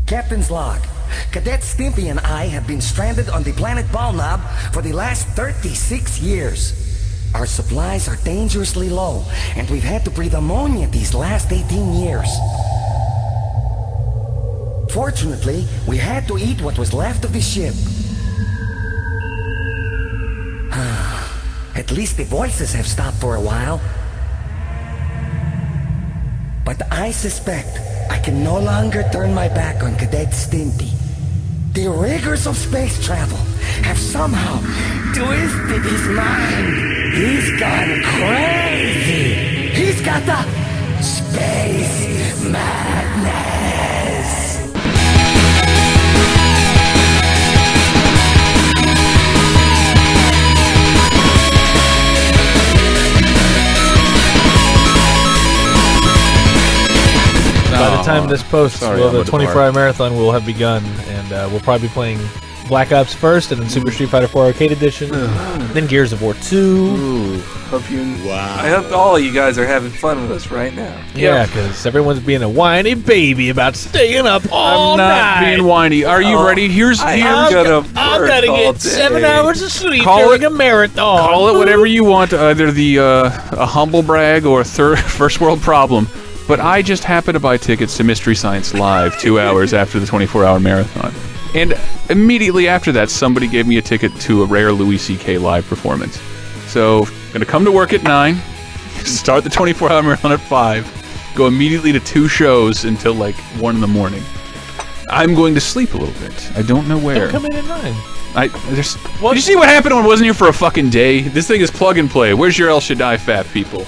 Captain's log. Cadet Stimpy and I have been stranded on the planet Balnob for the last 36 years. Our supplies are dangerously low, and we've had to breathe ammonia these last 18 years. Fortunately, we had to eat what was left of the ship. At least the voices have stopped for a while. But I suspect I can no longer turn my back on Cadet Stimpy. The rigors of space travel have somehow twisted his mind. He's gone crazy. He's got the space madness. By the time this posts, the 24-hour marathon will have begun, and we'll probably be playing Black Ops first, and then Super Street Fighter 4 Arcade Edition, then Gears of War 2. Ooh, I hope all of you guys are having fun with us right now. Yeah, because everyone's being a whiny baby about staying up all night. I'm not being whiny. Are you ready? I've got to get 7 hours of sleep during a marathon. Call it whatever you want, either a humble brag or a first world problem. But I just happened to buy tickets to Mystery Science Live 2 hours after the 24-hour marathon. And immediately after that, somebody gave me a ticket to a rare Louis C.K. live performance. So, I'm going to come to work at 9, start the 24-hour marathon at 5, go immediately to 2 shows until like 1 in the morning. I'm going to sleep a little bit. I don't know where. Don't come in at 9. Did you see what happened when I wasn't here for a fucking day? This thing is plug and play. Where's your El Shaddai fat people?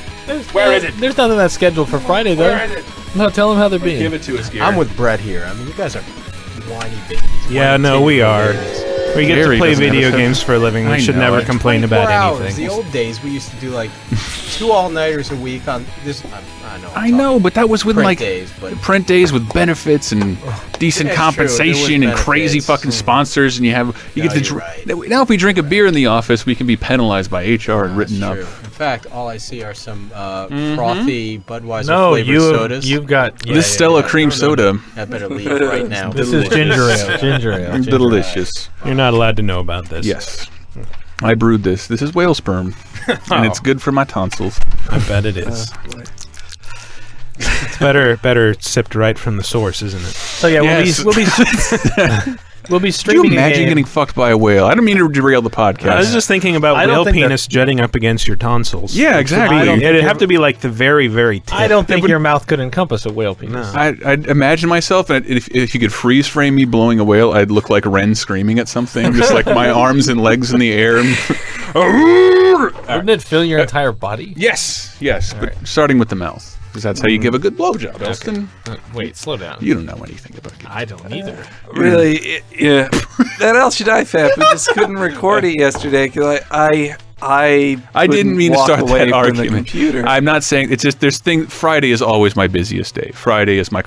Where is it? There's nothing that's scheduled for Friday, though. Where is it? No, tell them how they're being. Give it to us, Gary. I'm with Brett here. I mean, you guys are whiny babies. Yeah, no, we are. We get to play video games for a living. We should never complain about anything. The old days, we used to do like 2 all-nighters a week on this. I know, but that was with print like days, but print days with benefits and decent That's compensation true. and crazy fucking sponsors, and you get to right. Now if we drink a beer in the office, we can be penalized by HR and written up. True. In fact, all I see are some frothy Budweiser flavored sodas. You've got This Stella cream soda. I better leave right now. This is ginger ale. Ginger ale. Delicious. You're not allowed to know about this. Yes. I brewed this. This is whale sperm, and it's good for my tonsils. I bet it is. It's better sipped right from the source, isn't it? So yeah, Yes. we'll be Can you streaming. imagine getting fucked by a whale? I don't mean to derail the podcast. I was just thinking about I don't whale think penis jutting up against your tonsils. Yeah, exactly. It'd have to be like the very, very tip. I don't think your mouth could encompass a whale penis. No. I'd imagine myself, and if you could freeze frame me blowing a whale, I'd look like Ren screaming at something, just like my arms and legs in the air. Wouldn't it fill your entire body? Yes, but starting with the mouth, because that's how you give a good blowjob. Elston, Wait, slow down. you don't know anything about it. I don't either. Really, yeah. That El Shaddai fap, we just couldn't record it yesterday because I didn't mean to walk start away that from argument. The computer. I'm not saying it's just Friday is always my busiest day. Friday is my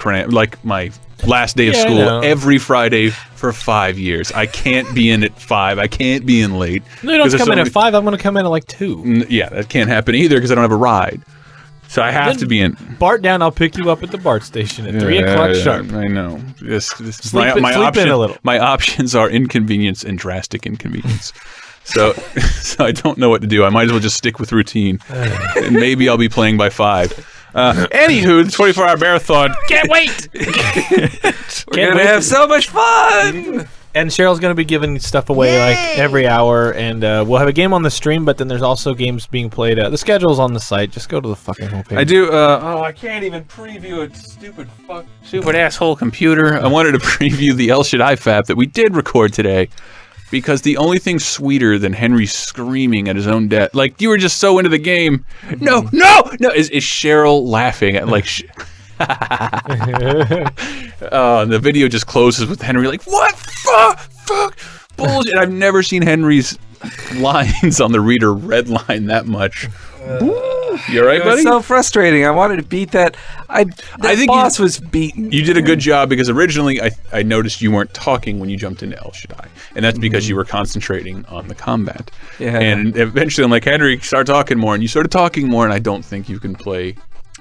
last day of school. I know. Every Friday for 5 years. I can't be in at 5. I can't be in late. No, you don't 'cause come in there's at 5. I'm going to come in at like 2. Yeah, that can't happen either because I don't have a ride. So I have to be in. BART down. I'll pick you up at the BART station at 3 o'clock sharp. I know. Sleep in a little. My options are inconvenience and drastic inconvenience. So I don't know what to do. I might as well just stick with routine. And maybe I'll be playing by 5. Anywho, the 24-hour marathon. Can't wait! We're going to have so much fun! And Cheryl's going to be giving stuff away like every hour, and we'll have a game on the stream, but then there's also games being played. The schedule's on the site. Just go to the fucking homepage. I do, I can't even preview a stupid asshole computer. I wanted to preview the El Shaddai Fab that we did record today, because the only thing sweeter than Henry screaming at his own death, like, you were just so into the game. No, is Cheryl laughing at, like, and the video just closes with Henry like, what? Fuck, bullshit. I've never seen Henry's lines on the reader redline that much. You all right, buddy? It was so frustrating. I wanted to beat that. I think boss was beaten. You did a good job, because originally I noticed you weren't talking when you jumped into El Shaddai, and that's because you were concentrating on the combat. Yeah. And eventually I'm like, Henry, start talking more, and you started talking more, and I don't think you can play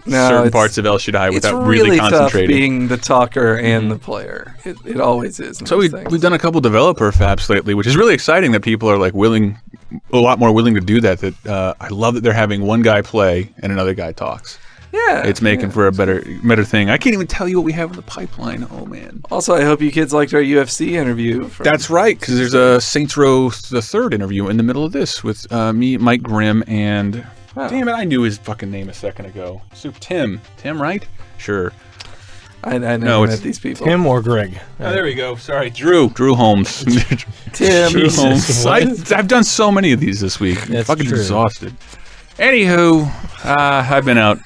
certain parts of El Shaddai without really concentrating. Tough being the talker and the player. It always is. So we've done a couple developer faps lately, which is really exciting that people are like a lot more willing to do that. That I love that they're having one guy play and another guy talks. Yeah, it's making for a better thing. I can't even tell you what we have in the pipeline. Oh man! Also, I hope you kids liked our UFC interview. That's right, because there's a Saints Row the Third interview in the middle of this with me, Mike Grimm, and damn it, I knew his fucking name a second ago. Tim, right? Sure. I know met these people. Tim or Greg? Oh, there we go. Sorry, Drew Holmes. Tim. Drew Holmes. I've done so many of these this week. I'm fucking exhausted. Anywho, I've been out.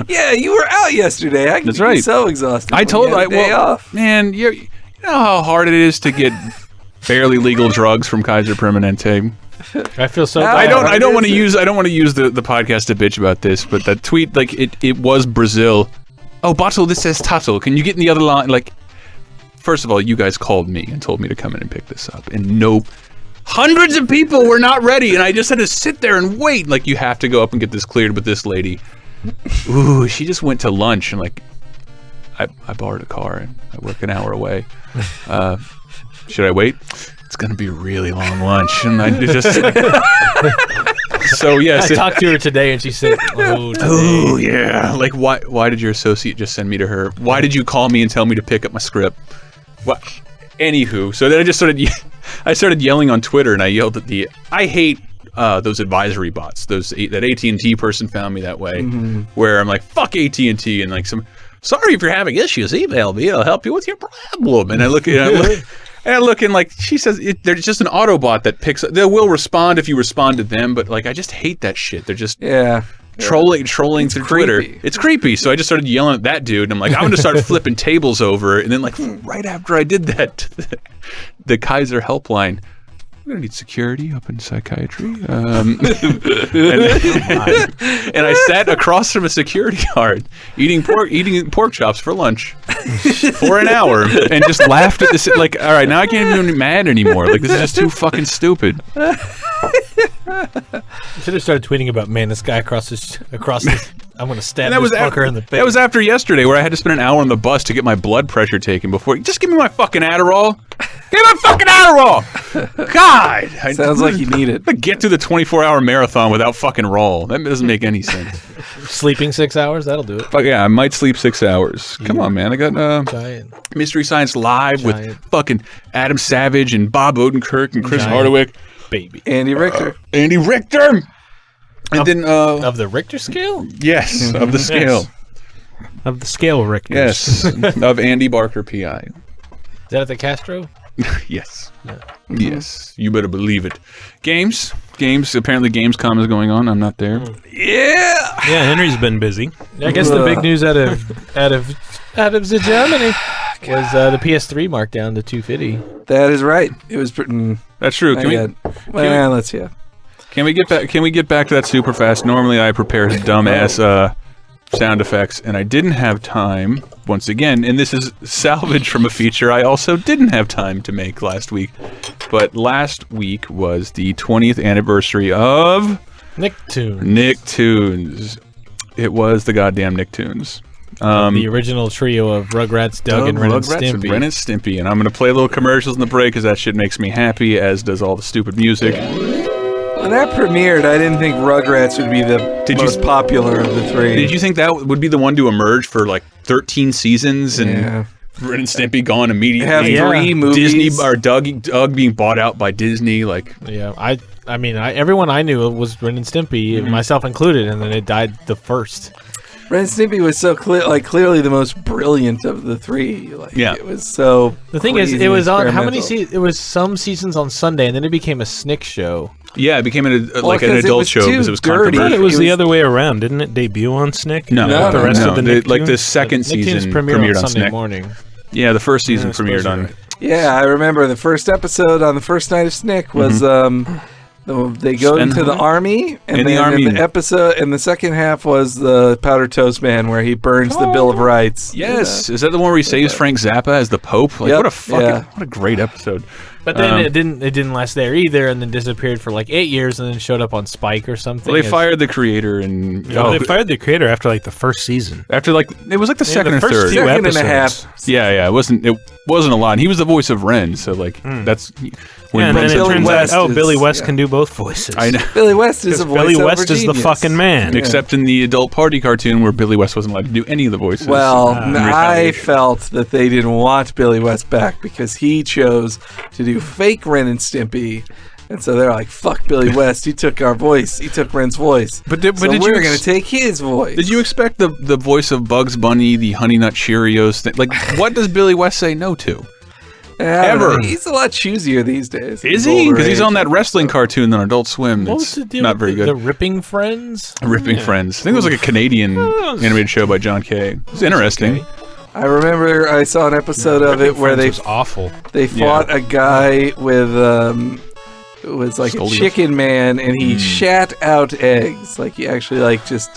Yeah, you were out yesterday. That's right. So exhausted. I told you, day off. Man, you know how hard it is to get barely legal drugs from Kaiser Permanente. I feel so. I don't want to use the podcast to bitch about this, but that tweet, like it was Brazil. Oh, bottle. This says Tato. Can you get in the other line? Like, first of all, you guys called me and told me to come in and pick this up, and nope. Hundreds of people were not ready, and I just had to sit there and wait. Like, you have to go up and get this cleared, but this lady. Ooh, she just went to lunch and like I borrowed a car and I work an hour away. Should I wait? It's gonna be a really long lunch, and I just so yes. I talked to her today and she said, "Oh yeah, like why did your associate just send me to her? Why did you call me and tell me to pick up my script?" What? Anywho, so then I started yelling on Twitter, and I yelled at I hate those advisory bots. That AT&T person found me that way, where I'm like, fuck AT&T, and like sorry if you're having issues, email me, I'll help you with your problem. And I look and like she says, there's just an Autobot that they will respond if you respond to them, but like I just hate that shit. They're just trolling through Twitter. It's creepy. So I just started yelling at that dude, and I'm like, I'm gonna start flipping tables over. And then like right after I did that, the Kaiser helpline. We're gonna need security up in psychiatry, and I sat across from a security guard eating pork chops for lunch for an hour, and just laughed at this. Like, all right, now I can't even be mad anymore. Like, this is just too fucking stupid. You should have started tweeting about, man, this guy across this. I'm gonna stab this fucker in the face. That was after yesterday, where I had to spend an hour on the bus to get my blood pressure taken before. Just give me my fucking Adderall. Give me my fucking Adderall. God, sounds like you need it. I get through the 24-hour marathon without fucking roll. That doesn't make any sense. Sleeping 6 hours, that'll do it. Fuck yeah, I might sleep 6 hours. Come on, man. I got Mystery Science Live with fucking Adam Savage and Bob Odenkirk and Chris Hardwick. Baby. Andy Richter. Andy Richter. And then of the Richter scale? Yes, of the scale. Of the scale Richter. Yes, of Andy Barker PI. Is that at the Castro? Yes. Yeah. Yes. You better believe it. Games. Apparently Gamescom is going on. I'm not there. Yeah. Yeah, Henry's been busy. I guess the big news out of the Germany was the PS3 marked down to $250. That is right. It was pretty. That's true. Let's see. Can we get back to that super fast? Normally I prepare dumbass sound effects, and I didn't have time once again, and this is salvage from a feature I also didn't have time to make last week. But last week was the 20th anniversary of Nicktoons. It was the goddamn Nicktoons. The original trio of Rugrats, Doug, and Ren and Stimpy. And I'm going to play little commercials in the break because that shit makes me happy, as does all the stupid music. When that premiered, I didn't think Rugrats would be the most popular of the three. Did you think that would be the one to emerge for like 13 seasons and Ren and Stimpy gone immediately? Have 3 movies. Disney or Doug being bought out by Disney, like I mean, everyone I knew was Ren and Stimpy, myself included, and then it died the first. Ren and Stimpy was so clearly the most brilliant of the three. It was so. The thing is, it was on how many seasons? It was some seasons on Sunday, and then it became a Snick show. Yeah, it became an adult show because it was controversial. It was the other way around, didn't it? Debut on Snick? No, the rest of the Nicktoons? Like the second season premiered on Sunday Snick. morning. Yeah, the first season premiered on. Yeah, I remember the first episode on the first night of Snick was They go into the army, and then in the episode, and the second half was the Powder Toast Man, where he burns the Bill of Rights. Yes, is that the one where he saves Frank Zappa as the Pope? Like, what a great episode. But then it didn't last there either, and then disappeared for like 8 years, and then showed up on Spike or something. Well, they fired the creator, and they fired the creator after like the first season. After like it was like the second or third, second and a half. Yeah, it wasn't a lot. And he was the voice of Ren, so like that's when and then it turns West out Billy West can do both voices. I know. Billy West is a voiceover Billy West genius. is the fucking man. Except in the adult party cartoon where Billy West wasn't allowed to do any of the voices. Well, I felt that they didn't want Billy West back because he chose to do fake Ren and Stimpy. And so they're like, fuck Billy West. He took our voice. He took Ren's voice. But we're going to take his voice. Did you expect the voice of Bugs Bunny, the Honey Nut Cheerios thing? Like, what does Billy West say no to? Ever. He's a lot choosier these days. Is he? Because he's on that wrestling cartoon on Adult Swim. That's what was the deal not with very good. The Ripping Friends? Ripping Friends. I think it was like a Canadian animated show by John Kay. It's interesting. I remember I saw an episode of it where was awful. They fought a guy with it was like a chicken man, and he shat out eggs. Like he actually like just.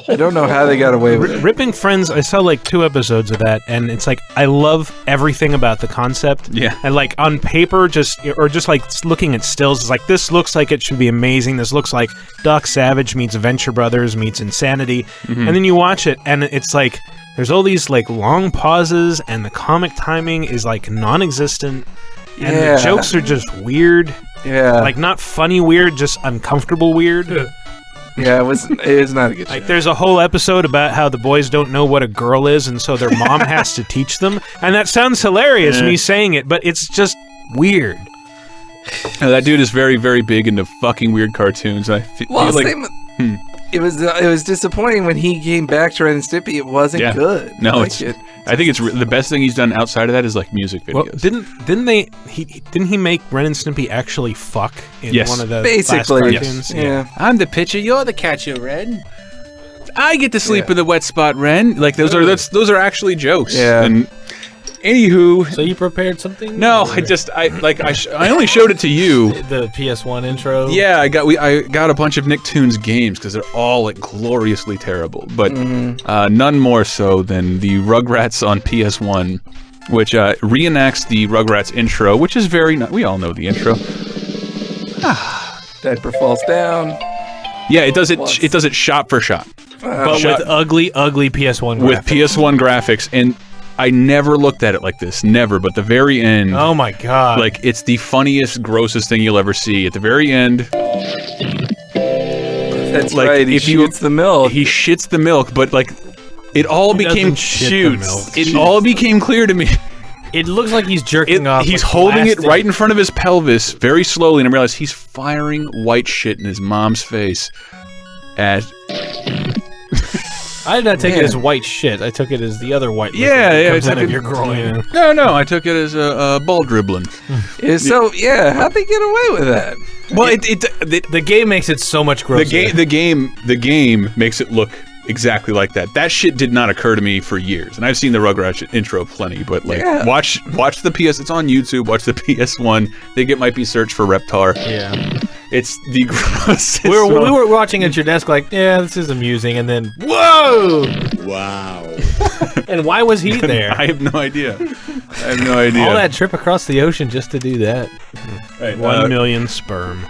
I don't know how they got away with it. Ripping Friends, I saw like 2 episodes of that, and it's like I love everything about the concept. Yeah. And like on paper, just like looking at stills, it's like this looks like it should be amazing. This looks like Doc Savage meets Venture Brothers meets Insanity, and then you watch it, and it's like there's all these like long pauses, and the comic timing is like non-existent, and the jokes are just weird. Yeah. Like not funny weird, just uncomfortable weird. Yeah, it is not a good show. Like, there's a whole episode about how the boys don't know what a girl is, and so their mom has to teach them. And that sounds hilarious, me saying it, but it's just weird. That dude is very, very big into fucking weird cartoons. I feel like it was disappointing when he came back to Ren and Stimpy. It wasn't good. No, I think it's the best thing he's done outside of that is like music videos. Well, didn't he make Ren and Stimpy actually fuck in one of the basically last cartoons? Yeah. I'm the pitcher, you're the catcher, Ren. I get to sleep in the wet spot, Ren. Like those are actually jokes. Yeah. And anywho, So you prepared something? no, I only showed it to you. The PS1 intro? Yeah, I got a bunch of Nicktoons games because they're all like gloriously terrible, but none more so than the Rugrats on PS1, which reenacts the Rugrats intro, which is we all know the intro. Diaper falls down. Yeah, it does it shot for shot, But with ugly PS1 graphics. with PS1 graphics, and I never looked at it like this, never. But the very end, Oh my god! like it's the funniest, grossest thing you'll ever see. At the very end, That's like, right. He if you- shoots the milk. he shits the milk, but like it all became doesn't shit the milk. It all became clear to me. it looks like he's jerking off. He's like holding it plastic. right in front of his pelvis, very slowly, and I realized he's firing white shit in his mom's face. I did not take it as white shit. I took it as the other white. Yeah, liquid that yeah, comes I out took of it- your groin. No, I took it as a ball dribbling. So how'd they get away with that? Well, The game makes it so much grosser. the game makes it look exactly like that. That shit did not occur to me for years, and I've seen the Rugrats intro plenty. But like, watch the PS. It's on YouTube. Watch the PS1. I think it might be search for Reptar. Yeah. It's the grossest. We were watching at your desk like, yeah, this is amusing, and then, whoa! Wow. And why was he there? I have no idea. All that trip across the ocean just to do that. Right, 1 million sperm.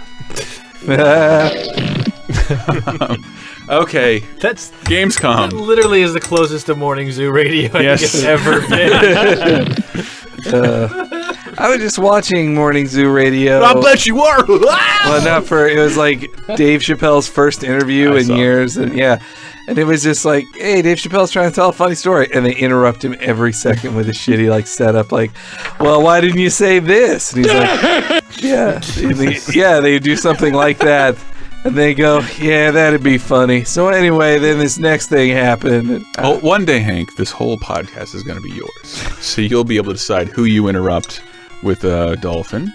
Okay, That Gamescom. literally is the closest to Morning Zoo Radio I Yes. think it's ever been. I was just watching Morning Zoo Radio. I bet you are. Well, not for it was like Dave Chappelle's first interview I in saw years, and and it was just like, hey, Dave Chappelle's trying to tell a funny story, and they interrupt him every second with a shitty like setup, like, well, why didn't you say this? And he's like, yeah, they do something like that. And they go, yeah, that'd be funny. So anyway, then this next thing happened. And, Oh, one day, Hank, this whole podcast is going to be yours. So you'll be able to decide who you interrupt with a dolphin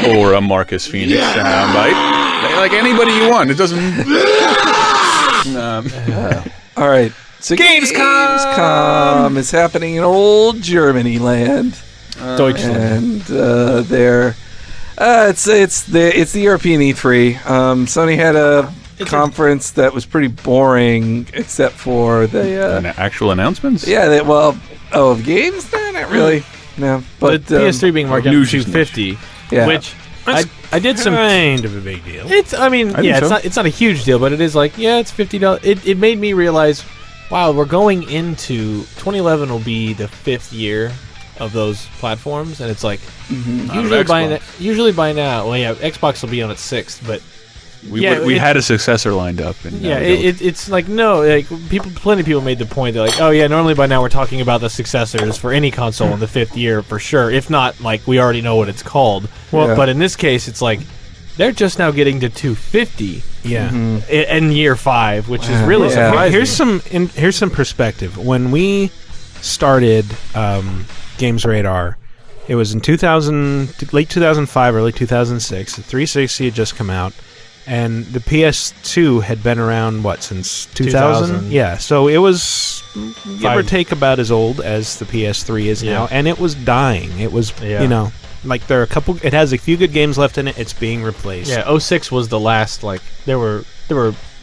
or a Marcus Phoenix soundbite. Like anybody you want. It doesn't. all right. So Gamescom is happening in old Germany land. Deutschland. And they're It's the European E3. Sony had a conference that was pretty boring, except for the actual announcements. Yeah, of games? No, not really. No, but PS3 being marked up to $250, which I did some kind of a big deal. It's not a huge deal, but it is like it's $50. It made me realize, wow, we're going into 2011 will be the 5th year of those platforms, and it's like usually by now, Xbox will be on its 6th, but we had a successor lined up, and it's like plenty of people made the point that like, oh yeah, normally by now we're talking about the successors for any console in the 5th year for sure, if not like we already know what it's called. But in this case, it's like they're just now getting to 250 in year 5, which is really surprising. Here's some perspective. When we started Games Radar, it was in late 2005, early 2006. The 360 had just come out, and the PS2 had been around since 2000? Yeah, so it was give or take about as old as the PS3 is now, and it was dying. It was like there are it has a few good games left in it. It's being replaced. Yeah, 06 was the last, like there were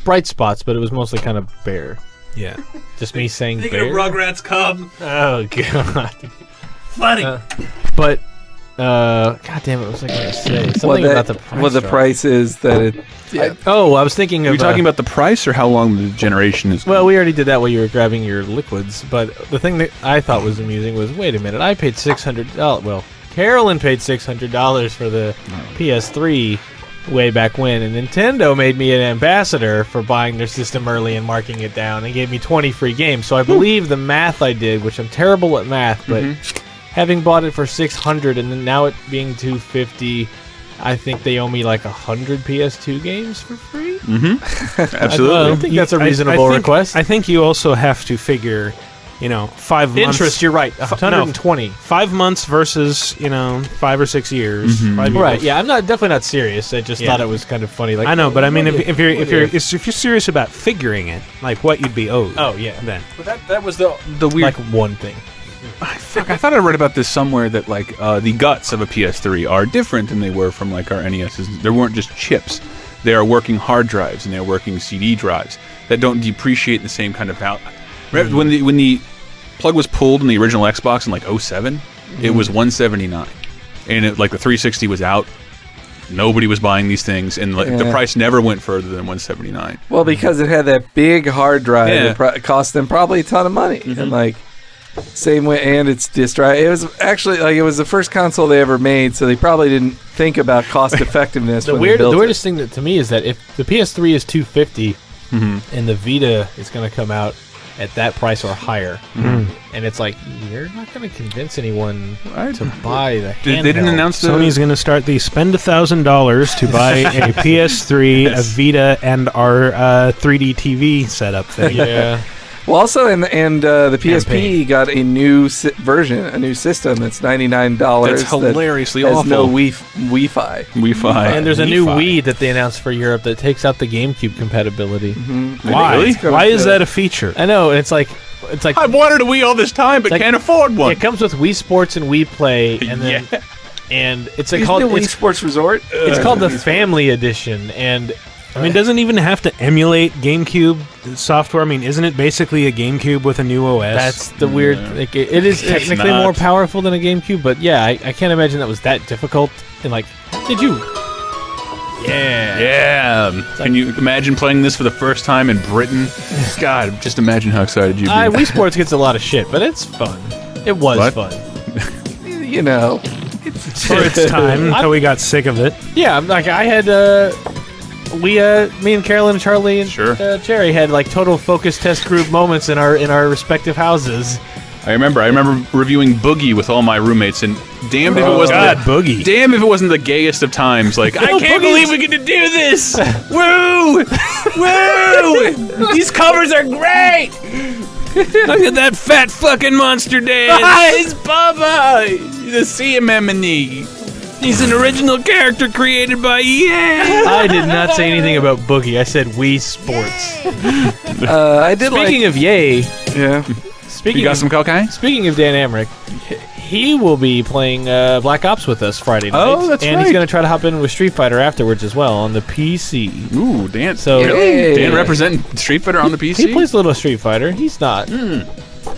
bright spots, but it was mostly kind of bare. Yeah. Just me saying Think bare. of Rugrats Cub. Oh god. Funny. But god damn it, what was I going to say? Something about the price. Well, the price is that it... Yeah. I was thinking of... Are you talking about the price or how long the generation is? Well, we already did that while you were grabbing your liquids, but the thing that I thought was amusing was, wait a minute, I paid $600... Well, Carolyn paid $600 for the PS3 way back when, and Nintendo made me an ambassador for buying their system early and marking it down and gave me 20 free games. So I believe the math I did, which I'm terrible at math, but having bought it for $600 and then now it being $250, I think they owe me like 100 PS2 games for free. Absolutely. I think that's a reasonable request. I think you also have to figure, 5 months. Interest, you're right. 120. 5 months versus 5 or 6 years. Right. Yeah, I'm definitely not serious. I just thought it was kind of funny. Like, I know, but I mean, if you're serious about figuring it, like what you'd be owed. Oh yeah. Then. But that was the weird. Like one thing. I thought I read about this somewhere that like the guts of a PS3 are different than they were from like our NESs. There weren't just chips; they are working hard drives and they're working CD drives that don't depreciate in the same kind of value. When the plug was pulled in the original Xbox in like 07, it was $179, and the 360 was out. Nobody was buying these things, and the price never went further than $179. Well, because it had that big hard drive, it cost them probably a ton of money, and same way, and it's disk drive. It was actually it was the first console they ever made, so they probably didn't think about cost effectiveness. The weirdest thing to me is that if the PS3 is $250 and the Vita is going to come out at that price or higher, and it's like you're not going to convince anyone to buy the handheld. They didn't announce Sony's going to start the spend $1,000 to buy a PS3, a Vita, and our 3D TV setup thing. Yeah. Well, also, and the PSP got a new version, a new system that's $99. That's hilariously awful. Has no Wi-Fi. And there's a new Wii that they announced for Europe that takes out the GameCube compatibility. Why? Really? Why is that a feature? I know. It's like I've wanted a Wii all this time, but can't afford one. It comes with Wii Sports and Wii Play, and then and it's called Wii Sports Resort. It's called the Family Edition, and. I mean, doesn't even have to emulate GameCube software. I mean, isn't it basically a GameCube with a new OS? That's the weird. It is technically more powerful than a GameCube, but yeah, I can't imagine that was that difficult. And did you? Yeah. Can you imagine playing this for the first time in Britain? God, just imagine how excited you'd be. Wii Sports gets a lot of shit, but it's fun. It was fun. It's for its time until we got sick of it. Yeah, I had. Me and Carolyn, Charlie, and Cherry had total focus test group moments in our respective houses. I remember reviewing Boogie with all my roommates, and damned if it wasn't Boogie. Damn if it wasn't the gayest of times. I can't believe we get to do this! Woo! Woo! These covers are great! Look at that fat fucking monster dance! It's Bubba! The sea anemone. He's an original character created by EA. I did not say anything about Boogie. I said Wii Sports. I did. Speaking of Yay, yeah. You got some cocaine? Speaking of Dan Amrich, he will be playing Black Ops with us Friday night. Oh, that's and right. he's going to try to hop in with Street Fighter afterwards as well on the PC. Ooh, Dan. So Yay. Dan representing Street Fighter on the PC? he plays a little Street Fighter. He's not.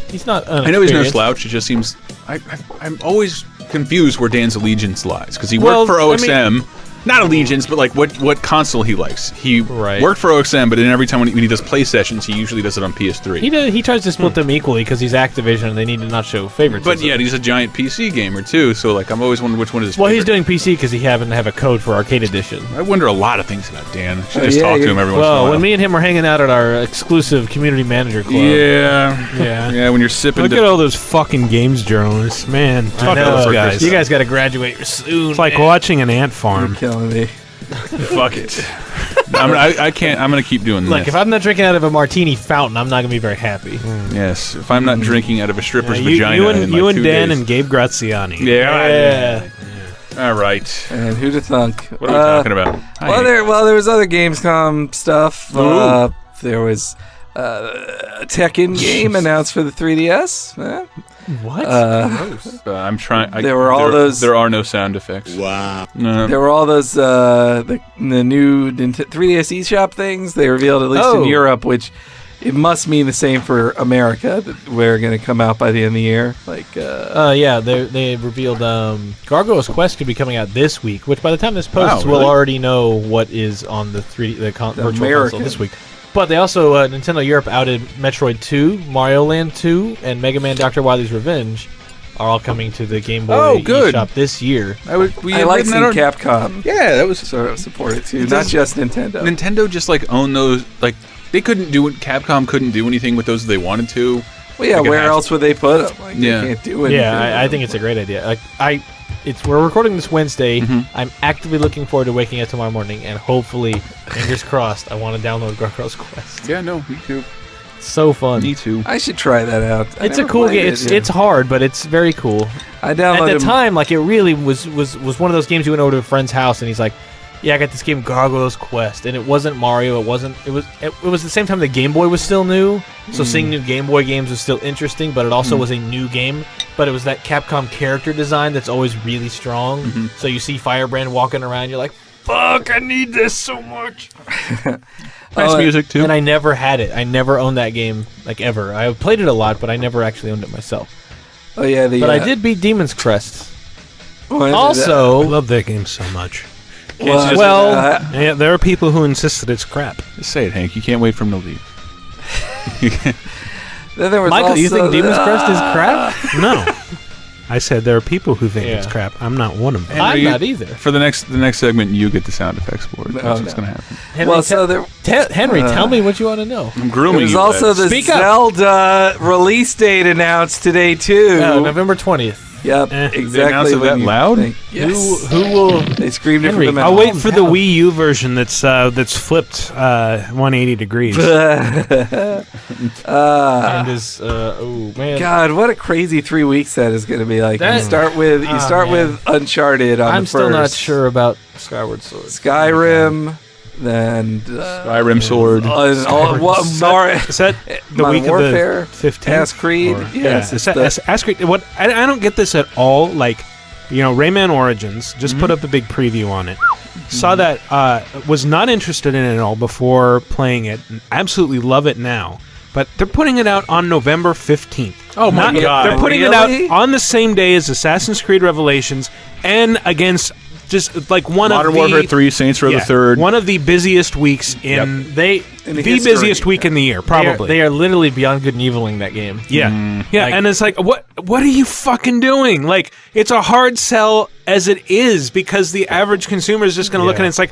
He's not. I know he's no unexperienced. slouch. It just seems I'm always confused where Dan's allegiance lies because he Well, worked for I mean- OXM. Not allegiance, but like what console he likes. He Right. worked for OXM, but then every time when he does play sessions, he usually does it on PS3. He tries to split them equally because he's Activision and they need to not show favoritism. But yeah, he's a giant PC gamer too. So like, I'm always wondering which one is his Well, he's favorite. doing PC because he happened to have a code for Arcade Edition. I wonder a lot of things about Dan. I should Oh, just yeah, talk to you're- him every once in a Well, while. when me and him were hanging out at our exclusive community manager club. yeah, when you're sipping. Look at all those fucking games journalists, man. I Fuck know. those guys. You guys got to graduate soon. It's like man. watching an ant farm. Killing me. Fuck it. I can't. I'm gonna keep doing Look, this. if I'm not drinking out of a martini fountain, I'm not gonna be very happy. Yes, if I'm not drinking out of a stripper's Yeah, vagina you in and, like you and 2 Dan days. and Gabe Graziani. Yeah. All right. And who'd have thunk? What are we talking about? Well, there was other Gamescom stuff. There was a Tekken game announced for the 3DS. What? I'm trying. There were all those- There are no sound effects. Wow. No. There were all those the new 3DS eShop things they revealed, at least in Europe, which it must mean the same for America. That we're going to come out by the end of the year. Like, yeah, they revealed Gargoyle's Quest could be coming out this week, which by the time this posts, Wow, we'll really? already know what is on the virtual console American. this week. But they also, Nintendo Europe outed Metroid 2, Mario Land 2, and Mega Man Dr. Wily's Revenge are all coming to the Game Boy Oh, good. eShop this year. I like seeing Capcom Yeah, that was sort of support it too, It not does- just Nintendo. Nintendo. Just like own those. Like they couldn't do it. Capcom couldn't do anything with those if they wanted to. Well, yeah, Like it where has else would they put them? Like, Yeah. they can't do anything. Yeah, I think it's a great idea. Like we're recording this Wednesday. Mm-hmm. I'm actively looking forward to waking up tomorrow morning, and hopefully, fingers crossed, I want to download Gargoyle's Quest. Yeah, no, me too. So fun. Me too. I should try that out. I It's a never cool played game. it, yeah. It's hard, but it's very cool. I At downloaded the time, like it really was one of those games you went over to a friend's house and he's like, "Yeah, I got this game Gargoyle's Quest," and it wasn't Mario. It was the same time the Game Boy was still new, so seeing new Game Boy games was still interesting. But it also was a new game. But it was that Capcom character design that's always really strong. So you see Firebrand walking around, you're like, "Fuck, I need this so much." Nice music too. And I never had it. I never owned that game, like ever. I played it a lot, but I never actually owned it myself. Oh yeah, But I did beat Demon's Crest. I Also, love that game so much. well, Yeah, there are people who insist that it's crap. Just say it, Hank. You can't wait for him to leave. then there was Michael, you also think Demon's Crest is crap? No. I said there are people who think it's Yeah. crap. I'm not one of them. I'm Henry, not either. For the next segment, you get the sound effects board. That's what's no. gonna happen. Henry, Well, so there Henry, tell me what you want to know. I'm grooming was you. also lads. the Speak up. Zelda release date announced today too. November 20th. Yep, Eh. They exactly. announced it when that you loud? think- Yes. Who will? They screamed Henry, it from the I'll mountain. wait for the Wii U version that's flipped 180 degrees. And is oh man, God, what a crazy 3 weeks that is going to be like. That- you start with man. with Uncharted on I'm the still not first. sure about Skyward Sword. Skyrim, then Skyrim Sword. Is that the Modern week Warfare, of the 15th? Ass Creed. Or- Yes, Is it's that, the- Ask Creed. What I don't get this at all. Like, Rayman Origins just put up a big preview on it. Saw that, was not interested in it at all before playing it. And absolutely love it now. But they're putting it out on November 15th. Oh my God. They're putting Really? it out on the same day as Assassin's Creed Revelations and against just like one Modern of the Warfare 3, Saints Row the Third. one of the busiest weeks in In the the history. busiest week in the year, probably. They are literally beyond good and eviling that game. Yeah, yeah, Like- and it's like, what are you fucking doing? Like, it's a hard sell as it is because the average consumer is just going to look at it. And it's like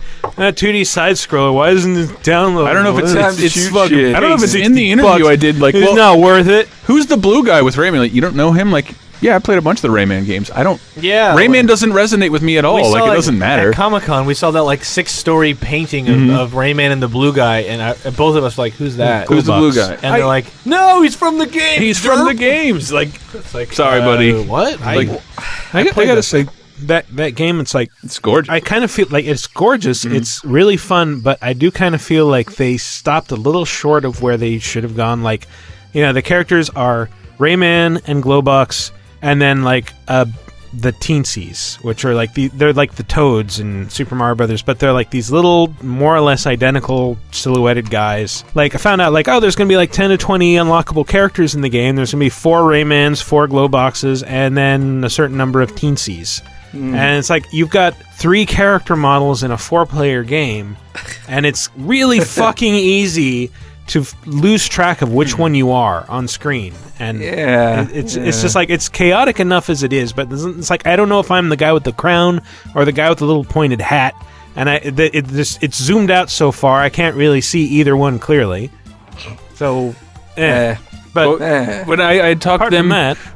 2D side scroller. Why isn't it download? I don't know if it's Time to it's shoot fucking. shit. I don't know if it's in the 60 interview bucks. I did. Like, It's well, not worth it. who's the blue guy with Rayman? Like, you don't know him? Like, yeah, I played a bunch of the Rayman games. I don't. Yeah, Rayman doesn't resonate with me at all. Like, it doesn't matter. At Comic-Con, we saw that like 6-story painting of Rayman and the blue guy, and both of us were like, "Who's that?" Who's the blue guy? And they're like, "No, he's from the game. He's from the games. Like, It's like, sorry, buddy. What? Like, I played gotta that. say that game. It's like it's gorgeous. I kind of feel like it's gorgeous. It's really fun, but I do kind of feel like they stopped a little short of where they should have gone. Like, the characters are Rayman and Glowbox, and then like the Teensies, which are like they're like the Toads in Super Mario Brothers, but they're like these little, more or less identical silhouetted guys. Like I found out, like, oh, there's gonna be like 10 to 20 unlockable characters in the game. There's gonna be 4 Raymans, 4 glow boxes, and then a certain number of Teensies. And it's like you've got 3 character models in a 4-player game, and it's really fucking easy to lose track of which one you are on screen. And it's just like, it's chaotic enough as it is, but it's like I don't know if I'm the guy with the crown or the guy with the little pointed hat, and it's zoomed out so far I can't really see either one clearly. So but when I talked to them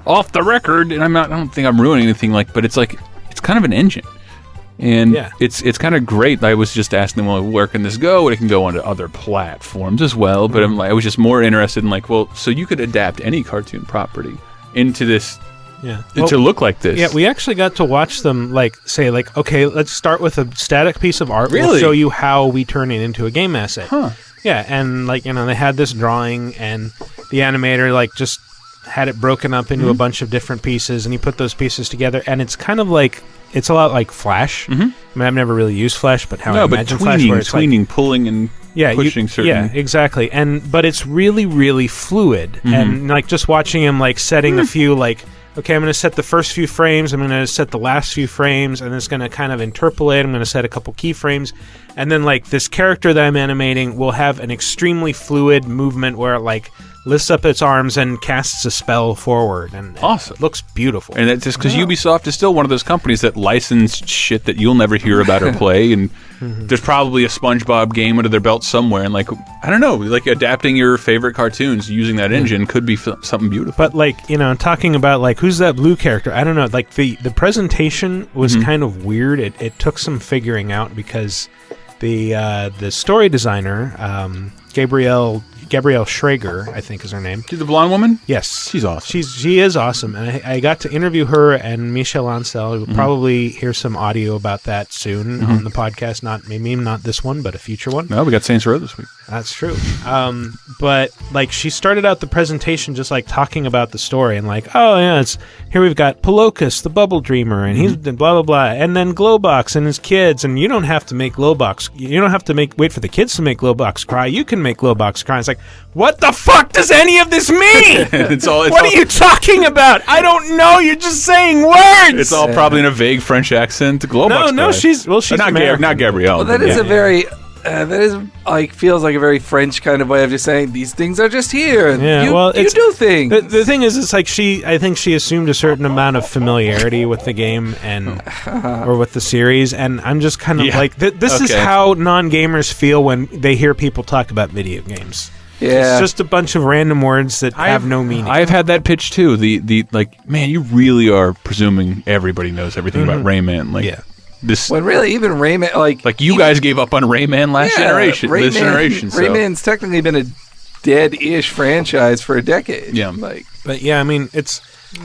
off the record, and I don't think I'm ruining anything, but it's like it's kind of an engine. And it's kind of great. I was just asking them, well, where can this go? And it can go onto other platforms as well. But I was just more interested in well, so you could adapt any cartoon property into this, to look like this. Yeah, we actually got to watch them say okay, let's start with a static piece of art. Really? We'll show you how we turn it into a game asset. Huh. Yeah, and they had this drawing, and the animator just had it broken up into a bunch of different pieces, and he put those pieces together, and it's kind of it's a lot like Flash. I mean, I've never really used Flash, but I imagine Flash, where it's tweening, pulling, and pushing certain. Yeah, exactly. But it's really, really fluid, and just watching him setting a few okay, I'm going to set the first few frames, I'm going to set the last few frames, and it's going to kind of interpolate. I'm going to set a couple keyframes, and then this character that I'm animating will have an extremely fluid movement where it lifts up its arms and casts a spell forward, and awesome. It looks beautiful. And that's just because Ubisoft is still one of those companies that license shit that you'll never hear about or play, and there's probably a SpongeBob game under their belt somewhere, and I don't know, adapting your favorite cartoons using that engine could be something beautiful. But talking about who's that blue character, I don't know, the presentation was kind of weird. It took some figuring out, because the story designer, Gabrielle Schrager, I think is her name. She's the blonde woman? Yes. She's awesome. She is awesome. And I got to interview her and Michel Ancel. We'll probably hear some audio about that soon on the podcast. Maybe not this one, but a future one. No, we got Saints Row this week. That's true. But she started out the presentation just talking about the story, and oh yeah, it's here we've got Pelocus, the Bubble Dreamer, and he's blah blah blah, and then Glowbox and his kids, and you don't have to make Glowbox. You don't have to wait for the kids to make Glowbox cry. You can make Glowbox cry. It's what the fuck does any of this mean? What are you talking about? I don't know. You're just saying words. It's all probably in a vague French accent. Glowbox. No, she's not Gabrielle. Well, that is a very. That is feels like a very French kind of way of just saying these things are just here. And you do things. The thing is, it's I think she assumed a certain amount of familiarity with the game and or with the series, and I'm just kind of this is how non-gamers feel when they hear people talk about video games. Yeah. It's just a bunch of random words that have no meaning. I've had that pitch too. Man, you really are presuming everybody knows everything about Rayman. When really, even Rayman, you guys gave up on Rayman last generation. This generation, so. Rayman's technically been a dead-ish franchise for a decade. Yeah, but yeah, I mean, it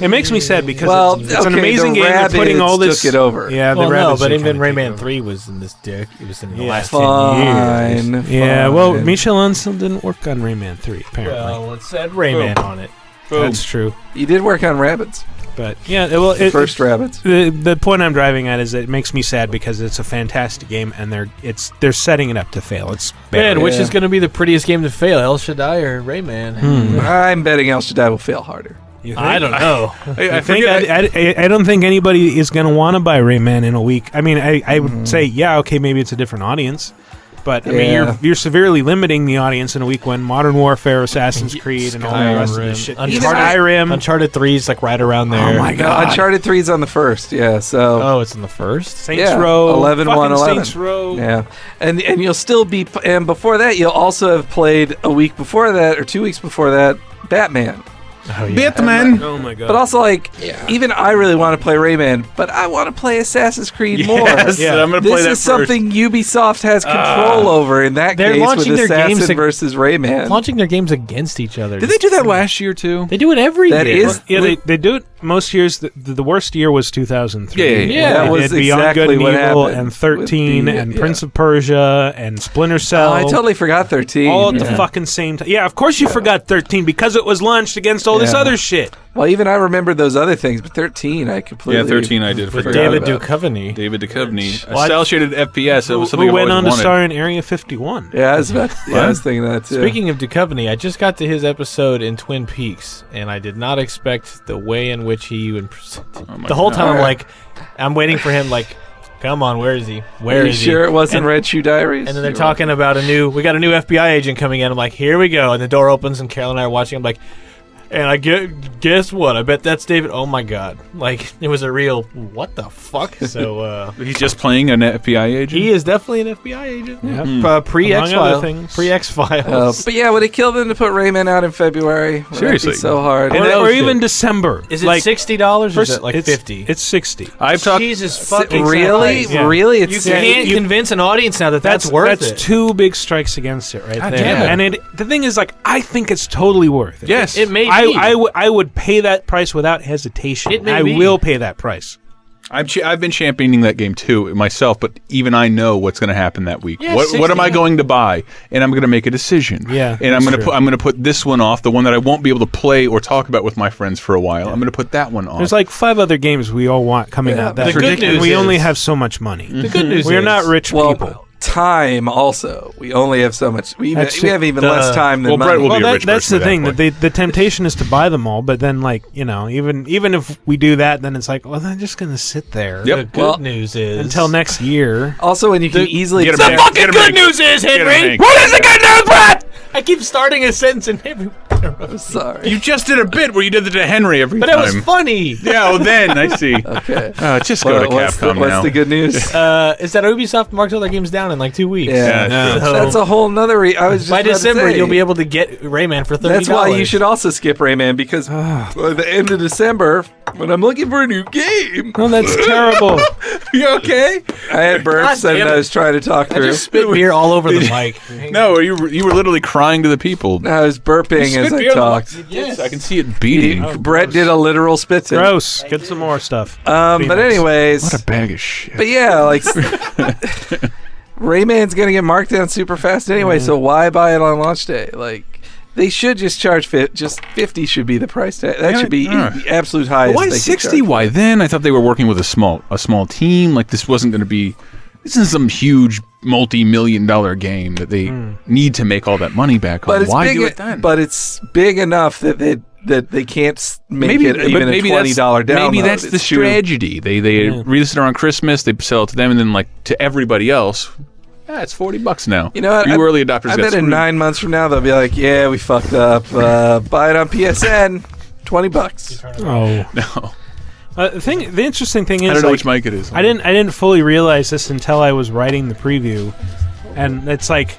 makes me sad because it's an amazing game. They're putting all this. Took it over. Yeah, but even Rayman 3 was in this dick. It was in the last 10 years. Yeah, well, Michel Ancel didn't work on Rayman 3 apparently. Well, it said Rayman on it. That's true. You did work on Rabbids. But yeah, well, first Rabbids. The point I'm driving at is that it makes me sad because it's a fantastic game, and they're setting it up to fail. It's bad. Man, which is going to be the prettiest game to fail, El Shaddai or Rayman? I'm betting El Shaddai will fail harder. I don't know. I don't think anybody is going to want to buy Rayman in a week. I mean, I would say, okay, maybe it's a different audience. But I mean, you're severely limiting the audience in a week when Modern Warfare, Assassin's Creed, and all the rest of this shit. Uncharted 3 is right around there. Oh my god! Uncharted 3 is on the first. Yeah. So. It's on the first. Saints Row 11-1-11. Saints Row. Yeah, and you'll still be. And before that, you'll also have played a week before that or 2 weeks before that, Batman. Oh, yeah. Batman. Oh my god! But also, even I really want to play Rayman, but I want to play Assassin's Creed more. Yeah, I'm going to play that This is something Ubisoft has control over in that they're case launching with their Assassin games versus Rayman. Launching their games against each other. Did they do that last year too? They do it every year. They do it most years. The worst year was 2003. Yeah. That was Beyond Good exactly and what Evil happened. and 13 and Prince of Persia and Splinter Cell. I totally forgot 13. All at the fucking same time. Yeah, of course you forgot 13 because it was launched against all this other shit. Well, even I remembered those other things, but 13, I completely. Yeah, 13 I did With forget David about. Duchovny. David Duchovny. Well, Cell shaded FPS. That was something Who I went always on to wanted. star in Area 51. Yeah, I was thinking that too. Speaking of Duchovny, I just got to his episode in Twin Peaks, and I did not expect the way in which he even presented. Oh my The whole time God. I'm like, I'm waiting for him, like, come on, where is he? Where Are you is he? sure it wasn't And- Red Shoe Diaries? And then they're talking about we got a new FBI agent coming in. I'm like, here we go. And the door opens, and Carol and I are watching. I'm like, and I guess what? I bet that's David. Oh my God! Like it was a real what the fuck? So He's just playing an FBI agent? he is definitely an FBI agent. Yep. Pre X Among other Files. things. Pre X Files. But yeah, would it kill them to put Rayman out in February? Would that be Seriously. so hard. Or, that or was even it. December. Is it like, $60 or is first- it like it's- 50? It's 60. I've talked. Jesus fucking Really? Christ. Yeah. Really? You It's can't convince an audience now that that's worth That's it. 2 big strikes against it right God there. damn it. And the thing is, like, I think it's totally worth it. Yes. It may be. I would pay that price without hesitation. It may I be. will pay that price. I've been championing that game too myself, but even I know what's going to happen that week. Yeah, What am I 60. going to buy? And I'm going to make a decision. Yeah, and I'm that's going to true. put this one off, the one that I won't be able to play or talk about with my friends for a while. I'm going to put that one off. There's like 5 other games we all want coming out. That's The good ridiculous. news We only is- have so much money. The good news We're is not rich well, people. time also. We only have so much. We That's have even the- less time than well, money. Brett will Well, be a rich that's person the at thing. that That the temptation is to buy them all, but then, like, you know, even if we do that, then it's like, well, they're just gonna sit there Yep. The good Well, news is until next year. Also, when you can easily Get 'em, just- Hank. fucking Get 'em, good Hank. news is, Get 'em, Henry. Hank. What is the good news, Brett? I keep starting a sentence and every. Sorry. You just did a bit where you did it to Henry every But time. it was funny. Yeah, well then, I see. Okay. Just go to what's Capcom what's now. the good news? Is that Ubisoft marked all their games down in like 2 weeks. Yeah. Yeah, So That's a whole nother. I was just by about to December, say. you'll be able to get Rayman for $30. That's why you should also skip Rayman, because by the end of December, when I'm looking for a new game, Oh, that's terrible. you okay? I had burps God damn and I it. was trying to talk I through. just spit beer all over the mic. No, you were literally crying to the people. I was burping as I talked. Yes, I can see it beating. Brett did a literal spit take. Gross. Get some more stuff. But Peanuts. anyways, What a bag of shit. but yeah, like Rayman's gonna get marked down super fast anyway. So why buy it on launch day? Like they should just charge just 50 should be the price tag. That should be the absolute highest. Why they can 60? charge. Why then? I thought they were working with a small team. Like this wasn't going to be. This is some huge multi-million-dollar game that they need to make all that money back on. But it's Why big, do it then? But it's big enough that they can't make it but even a $20 download. Maybe that's the It's too- strategy. They release it around Christmas. They sell it to them, and then like to everybody else. It's $40 now. You know what? You early adopters I got bet in screwed. 9 months from now they'll be like, "Yeah, we fucked up. Buy it on PSN, $20." Oh. No, The interesting thing is, I don't know like, which mic it is. I didn't fully realize this until I was writing the preview, and it's like,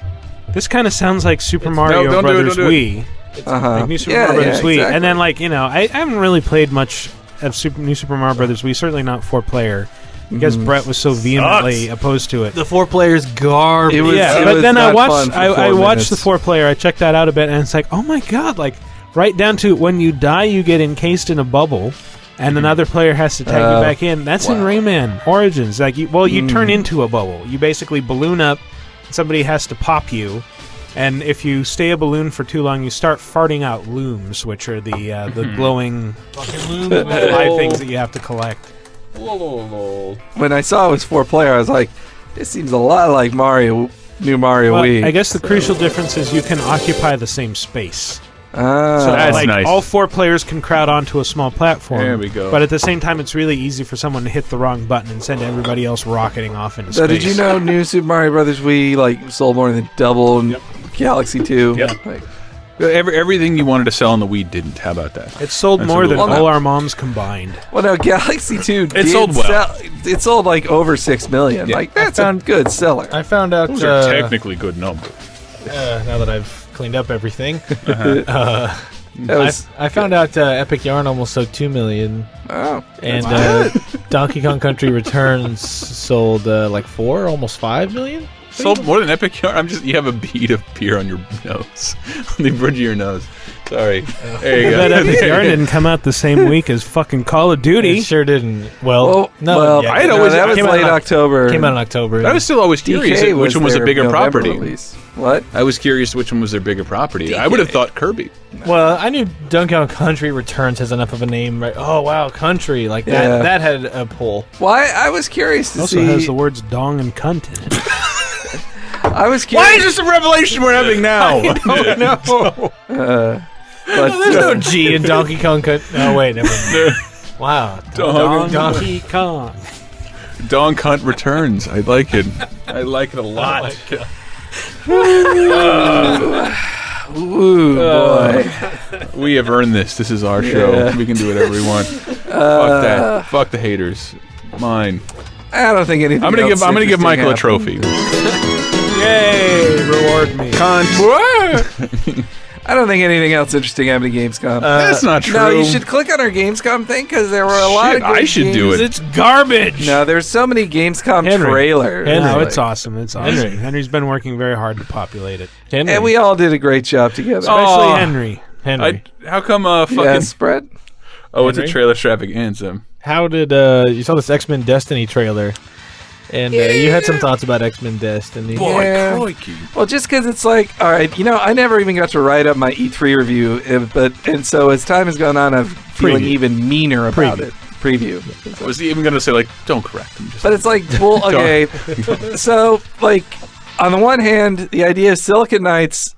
this kind of sounds like Super Mario don't do it, Brothers don't do it. Wii. Like New Super Yeah, Mario Brothers yeah, Wii. exactly. And then, like, you know, I haven't really played much of New Super Mario Brothers Wii, certainly not 4-player, because Brett was so vehemently opposed to it. The 4 players garbage. It was- Yeah, it but was then I not watched fun for I 4 watched the minutes. 4-player, I checked that out a bit, and it's like, oh my god, like, right down to when you die, you get encased in a bubble, and another player has to tag you back in. That's in Rayman Origins. Like, you turn into a bubble. You basically balloon up, somebody has to pop you, and if you stay a balloon for too long, you start farting out looms, which are the glowing live things that you have to collect. When I saw it was 4-player, I was like, "This seems a lot like New Mario Well, Wii." I guess the crucial difference is you can occupy the same space. So That's like nice. all 4 players can crowd onto a small platform. There we go. But at the same time, it's really easy for someone to hit the wrong button and send everybody else rocketing off into So space. did you know New Super Mario Brothers Wii like sold more than double in Galaxy 2? Yep. Like, Everything you wanted to sell on the Wii didn't. How about that? It sold That's more a than little- all our moms combined. well, no, Galaxy 2 did sold well. sell. It sold like over 6 million. Yeah. Like that's found- a good seller. I found out Those are technically good numbers. now that I've cleaned up everything. That was, I found out Epic Yarn almost sold 2 million, oh, and that's good. Donkey Kong Country Returns sold like 4, almost 5 million. Sold more than Epic Yarn. You have a bead of beer on your nose, on the bridge of your nose. Sorry. There you go. That Epic Yarn didn't come out the same week as fucking Call of Duty. It sure didn't. Well, Well, no. well, yeah, that was came out late in October. Came out in October. I was still always curious DK which one was a their bigger November property. release. What? I was curious which one was their bigger property. I would have thought Kirby. Well, I knew Donkey Kong Country Returns has enough of a name, right? Oh wow, Country like that. Yeah. That had a pull. Why? I was curious to Also see. has the words dong and cunt in it. I was curious. Why is this a revelation we're having now? No, But, there's no G in Donkey Kong Country. No, wait, never mind. Wow, Donkey Kong. Don Cunt returns. I like it. I like it a lot. Ooh, boy. We have earned this. This is our show. Yeah. We can do whatever we want. Fuck that. Fuck the haters. Mine. I don't think anything. I'm gonna else give Michael a interesting trophy. Yay! Reward me. Cunt. I don't think anything else interesting happened at Gamescom. That's not true. no, you should click on our Gamescom thing because there were a lot of good I should do games. it. It's garbage. No, there's so many Gamescom Henry. trailers. Henry. No, Like- it's awesome. It's awesome. Henry. Henry's been working very hard to populate it. Henry. And we all did a great job together. Especially Aw. Henry. Henry. How come fucking? Yes, Brett. Oh, it's a Henry? trailer extravaganza. How did you saw this X-Men Destiny trailer? And you had some thoughts about X-Men Destiny. Yeah. crikey. Well, just because it's like, all right, I never even got to write up my E3 review, and so as time has gone on, I'm feeling Preview. even meaner about Preview. it. Preview. I was even gonna say like, don't correct him. Just But it's like, well, okay. So, like, on the one hand, the idea of Silicon Knights,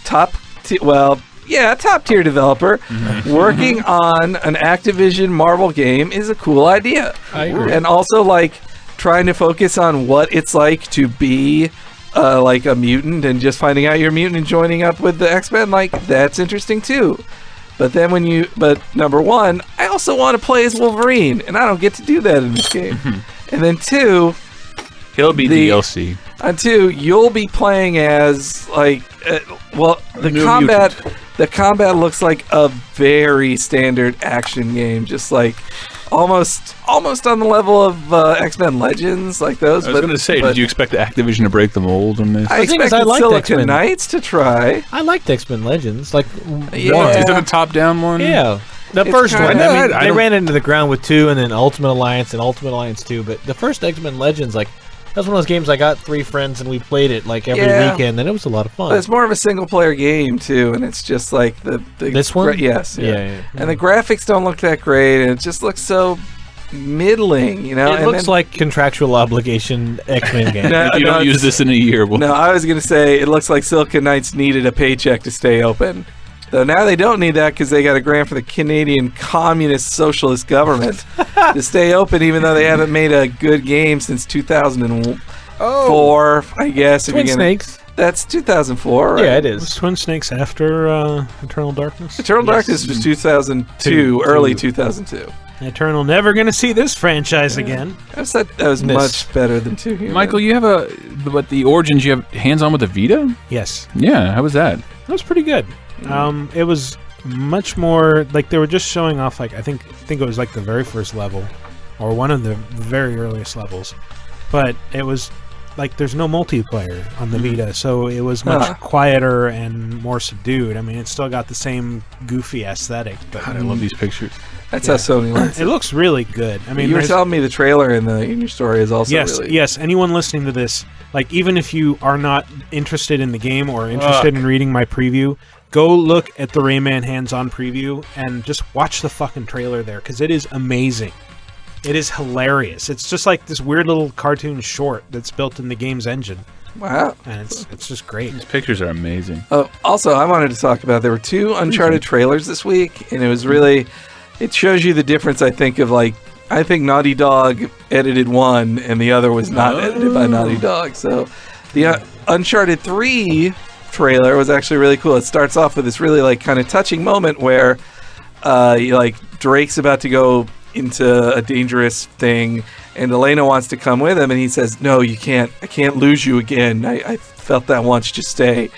top tier developer, working on an Activision Marvel game is a cool idea. I agree. And also, like, trying to focus on what it's like to be like a mutant and just finding out you're a mutant and joining up with the X-Men, like, that's interesting too. But then but number one, I also want to play as Wolverine, and I don't get to do that in this game. And then two, he'll be the- DLC. and two, you'll be playing as like, the New combat. The combat looks like a very standard action game, just like almost on the level of X-Men Legends, like those. I was gonna say, did you expect Activision to break the mold on this? I The thing is, expected I liked Silicon X-Men. Knights to try. I liked X-Men Legends. Like, Yeah. one. Is that a top-down one? Yeah. The It's first kinda- one. I mean, I they don't- ran into the ground with 2 and then Ultimate Alliance and Ultimate Alliance 2. But the first X-Men Legends, like, that was one of those games I got 3 friends and we played it, like, every Yeah. weekend. And it was a lot of fun. But it's more of a single-player game too, and it's just like the This one? yes, yeah. Yeah. And the graphics don't look that great, and it just looks so middling, you know. It and looks then- like contractual obligation X-Men game. No, If you no, don't use this in a year, well, No, I was gonna say it looks like Silicon Knights needed a paycheck to stay open. Though now they don't need that because they got a grant from the Canadian Communist Socialist government to stay open, even though they haven't made a good game since 2004, I guess. if Twin you're gonna- Snakes. That's 2004, right? Yeah, it Was is. Twin Snakes after Eternal Darkness? Eternal Darkness was 2002, early 2002. Eternal never gonna see this franchise again. I said that was This. much better than 2 Human. Michael, you have the Origins. You have hands-on with the Vita. Yes, Yeah, how was that? that was pretty good. It was much more like they were just showing off. Like I think it was like the very first level, or one of the very earliest levels. But it was like there's no multiplayer on the Vita, so it was much quieter and more subdued. I mean, it still got the same goofy aesthetic, but God, I love these pictures. That's how Sony likes it it. looks really good. I mean, You were there's- telling me the trailer in your story is also yes, really... yes. Anyone listening to this, like even if you are not interested in the game or interested in reading my preview, go look at the Rayman hands-on preview and just watch the fucking trailer there because it is amazing. It is hilarious. It's just like this weird little cartoon short that's built in the game's engine, Wow. and it's just great. These pictures are amazing. Also, I wanted to talk about there were 2 Uncharted trailers this week, and it was really... It shows you the difference, I think, of like... I think Naughty Dog edited one, and the other was not edited by Naughty Dog. So the Uncharted 3 trailer was actually really cool. It starts off with this really like kind of touching moment where Drake's about to go into a dangerous thing, and Elena wants to come with him, and he says, "No, you can't. I can't lose you again. I felt that once. Just stay."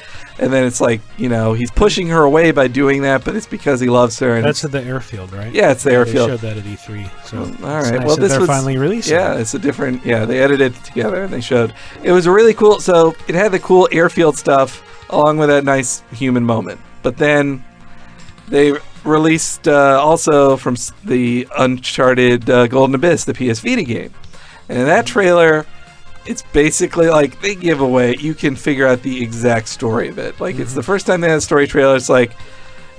And then it's like, he's pushing her away by doing that, but it's because he loves her. And That's at the airfield, right? Yeah, it's the airfield. They showed that at E3. So all it's right. nice Well, that this they're was finally releasing. Yeah, it's a different. Yeah, they edited it together and they showed. It was really cool. So it had the cool airfield stuff along with that nice human moment. But then they released also from the Uncharted Golden Abyss, the PS Vita game, and in that trailer, it's basically like they give away. You can figure out the exact story of it. Like it's the first time they had a story trailer. It's like,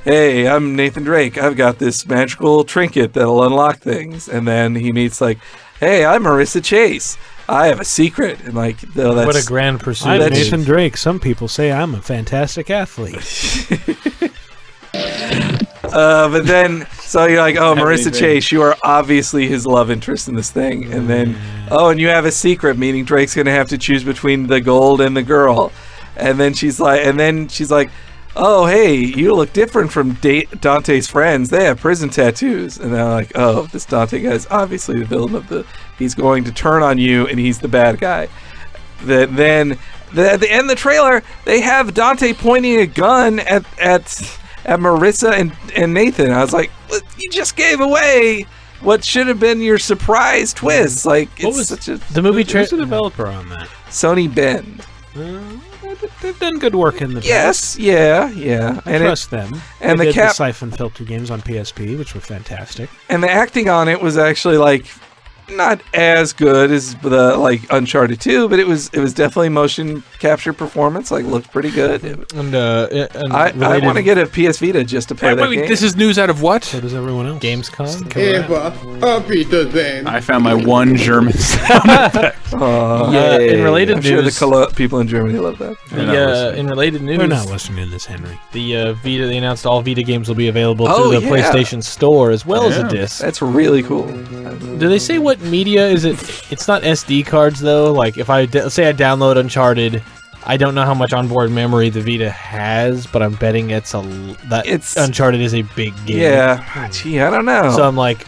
hey, I'm Nathan Drake. I've got this magical trinket that'll unlock things. And then he meets like, hey, I'm Marissa Chase. I have a secret. And like, that's, What a grand pursuit. I'm That's- Nathan Drake. Some people say I'm a fantastic athlete. but then, so you're like, oh, Marissa Chase, you are obviously his love interest in this thing. And then, and you have a secret, meaning Drake's going to have to choose between the gold and the girl. And then she's like, oh, hey, you look different from Dante's friends. They have prison tattoos. And they're like, oh, this Dante guy is obviously the villain he's going to turn on you, and he's the bad guy. At the end of the trailer, they have Dante pointing a gun at Marissa and Nathan. I was like, you just gave away what should have been your surprise twist. Like, What it's was such a the movie Who's the developer on that? Sony Bend. They've done good work in the Yes, past. yeah. I trust them. and they the did cap- the Siphon Filter games on PSP, which were fantastic. And the acting on it was actually like not as good as the like Uncharted 2, but it was definitely motion capture performance. Like looked pretty good. And I want to get a PS Vita just to play that Wait, game. this is news out of what? So does everyone else. Gamescom. I found my one German sound effect. In related I'm sure news, the people in Germany love that. in related news, They're not listening to this, Henry. the Vita. They announced all Vita games will be available Oh, through the yeah. PlayStation Store as well as a Yeah. disc. That's really cool. Do they say what media is it? It's not SD cards though. Like if I say I download Uncharted, I don't know how much onboard memory the Vita has, but I'm betting it's Uncharted is a big game. Yeah. Gee, I don't know. So I'm like,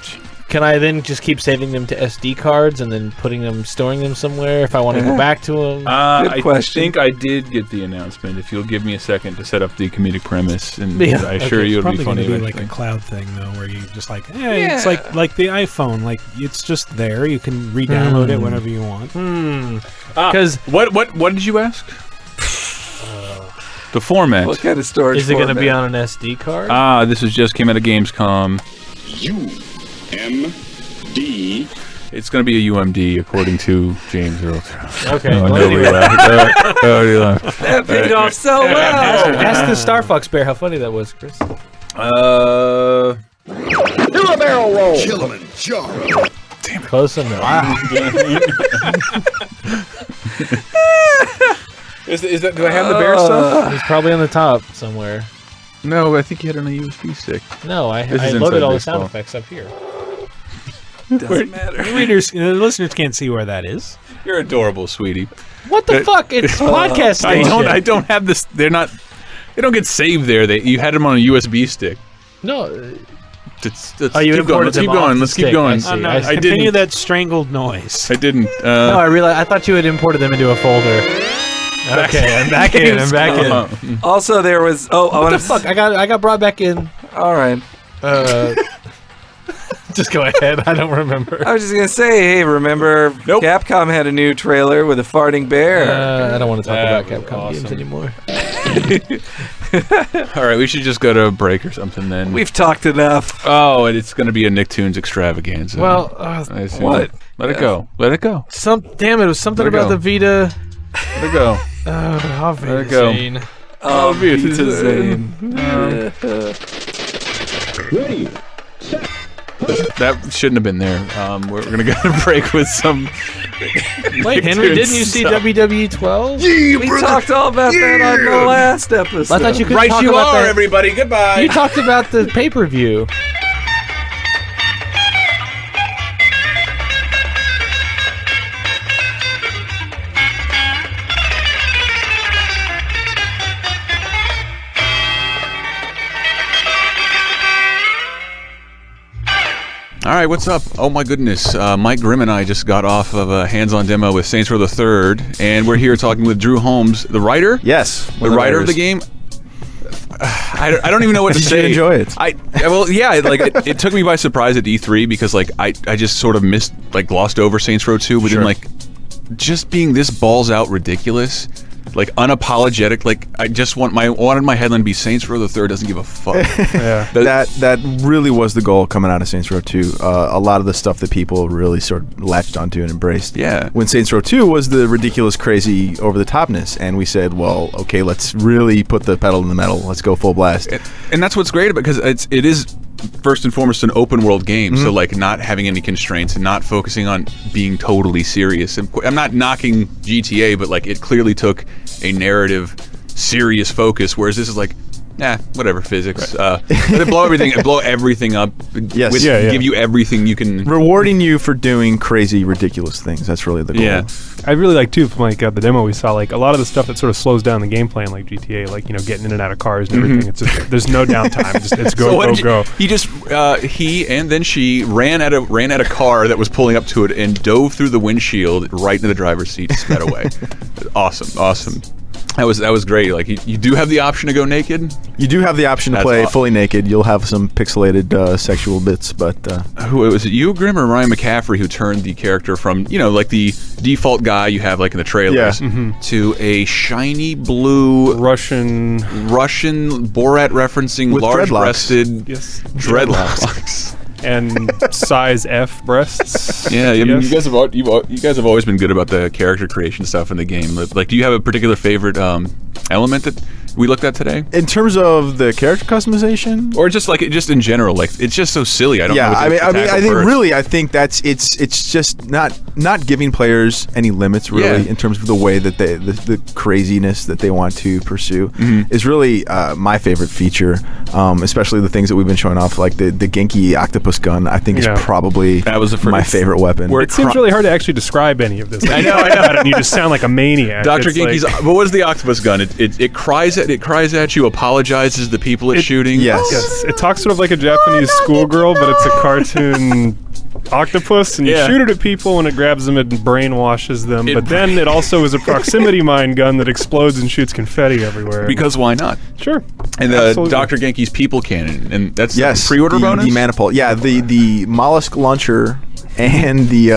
can I then just keep saving them to SD cards and then storing them somewhere if I want to go back to them? Good I question. think I did get the announcement. If you'll give me a second to set up the comedic premise, and Yeah. I assure you it'll be Probably funny. going to be like eventually. a cloud thing, though, where you just like, hey, it's like the iPhone. Like, it's just there. You can re-download it whenever you want. Because What did you ask? The format. what kind of storage? is it going to be format? on an SD card? This just came out of Gamescom. UMD. It's going to be a UMD, according to James Earl. Okay. Oh, well, nobody anyway, laughed. Nobody laughed. That paid off so well. ask the Star Fox Bear how funny that was, Chris. Close enough. Is that? Do I have the bear stuff? He's probably on the top somewhere. No, I think you had it on a USB stick. No, I This is loaded inside all the baseball. sound effects up here. Doesn't matter. The listeners can't see where that is. You're adorable, sweetie. What the fuck? It's podcast I station. don't have this. They don't get saved there. You had them on a USB stick. No. Let's Oh, you keep going. imported Let's them keep off going. the Let's keep stick. going. I see. I see. Continue didn't. that strangled noise. I didn't. No, I realized. I thought you had imported them into a folder. Okay, I'm back in. I'm back in. Also, there was. Oh, I What want the fuck? I got brought back in. All right. Just go ahead. I don't remember. I was just gonna say, hey, remember Nope. Capcom had a new trailer with a farting bear. I don't want to talk That about was Capcom games awesome. anymore. All right, we should just go to a break or something then. We've talked enough. Oh, and it's going to be a Nicktoons extravaganza. Well, I assume. What? Let it go. Let it go. damn it! It was something Let it about go. the Vita. Let it go. Obviously. Let it go. Oh, Vita Vita Zane. Ready. That shouldn't have been there. We're going to go to break with some. Wait, Henry, didn't you see stuff. WWE 12? We talked all about that on the last episode. I thought you could Right talk you about are, that. everybody. Goodbye. You talked about the pay-per-view. All All right, what's up? Oh my goodness, Mike Grimm and I just got off of a hands-on demo with Saints Row the Third, and we're here talking with Drew Holmes, the writer. Yes, the writer of the game. I don't even know what to say. Did you enjoy it? It took me by surprise at E3 because I just sort of glossed over Saints Row 2, but then just being this balls out ridiculous. Unapologetic. I just wanted my headline to be Saints Row the Third doesn't give a fuck. Yeah. That really was the goal coming out of Saints Row 2. A lot of the stuff that people really sort of latched onto and embraced. Yeah. When Saints Row 2 was the ridiculous, crazy, over the topness, and we said, well, okay, let's really put the pedal to the metal. Let's go full blast. And that's what's great about it, because it is first and foremost an open world game, so not having any constraints and not focusing on being totally serious. And I'm not knocking GTA, but it clearly took a narrative serious focus, whereas this is whatever, physics. Right. But blow everything up. Yes. Give you everything you can. Rewarding you for doing crazy, ridiculous things. That's really the goal. Yeah. I really like too, from the demo we saw, a lot of the stuff that sort of slows down the gameplay in GTA, getting in and out of cars and everything. It's just, there's no downtime. It's go. He just he and then she ran at a car that was pulling up to it and dove through the windshield right into the driver's seat, sped away. Awesome. That was great. You do have the option to go naked. You do have the option to play fully naked. You'll have some pixelated sexual bits, but who was it? You, Grimm, or Ryan McCaffrey, who turned the character from the default guy you have in the trailers to a shiny blue Russian Borat referencing with large-breasted dreadlocks. And size F breasts. Yeah, I mean, you guys have always been good about the character creation stuff in the game. Do you have a particular favorite element that we looked at today? In terms of the character customization, or just in general, it's just so silly. I don't know. I think that's it's just not giving players any limits really in terms of the way that the craziness that they want to pursue is really my favorite feature, especially the things that we've been showing off, like the Genki octopus gun. I think is probably my favorite weapon. It seems really hard to actually describe any of this. I know. And you just sound like a maniac. Dr. Genki's. But what is the octopus gun? It cries at you, apologizes to the people it's shooting. Yes. It talks sort of like a Japanese schoolgirl, but it's a cartoon octopus, and you shoot it at people and it grabs them and brainwashes them. But then it also is a proximity mine gun that explodes and shoots confetti everywhere. Because why not? Sure. And Dr. Genki's people cannon, and that's pre-order bonus? The Manipul. Yeah, the mollusk launcher and the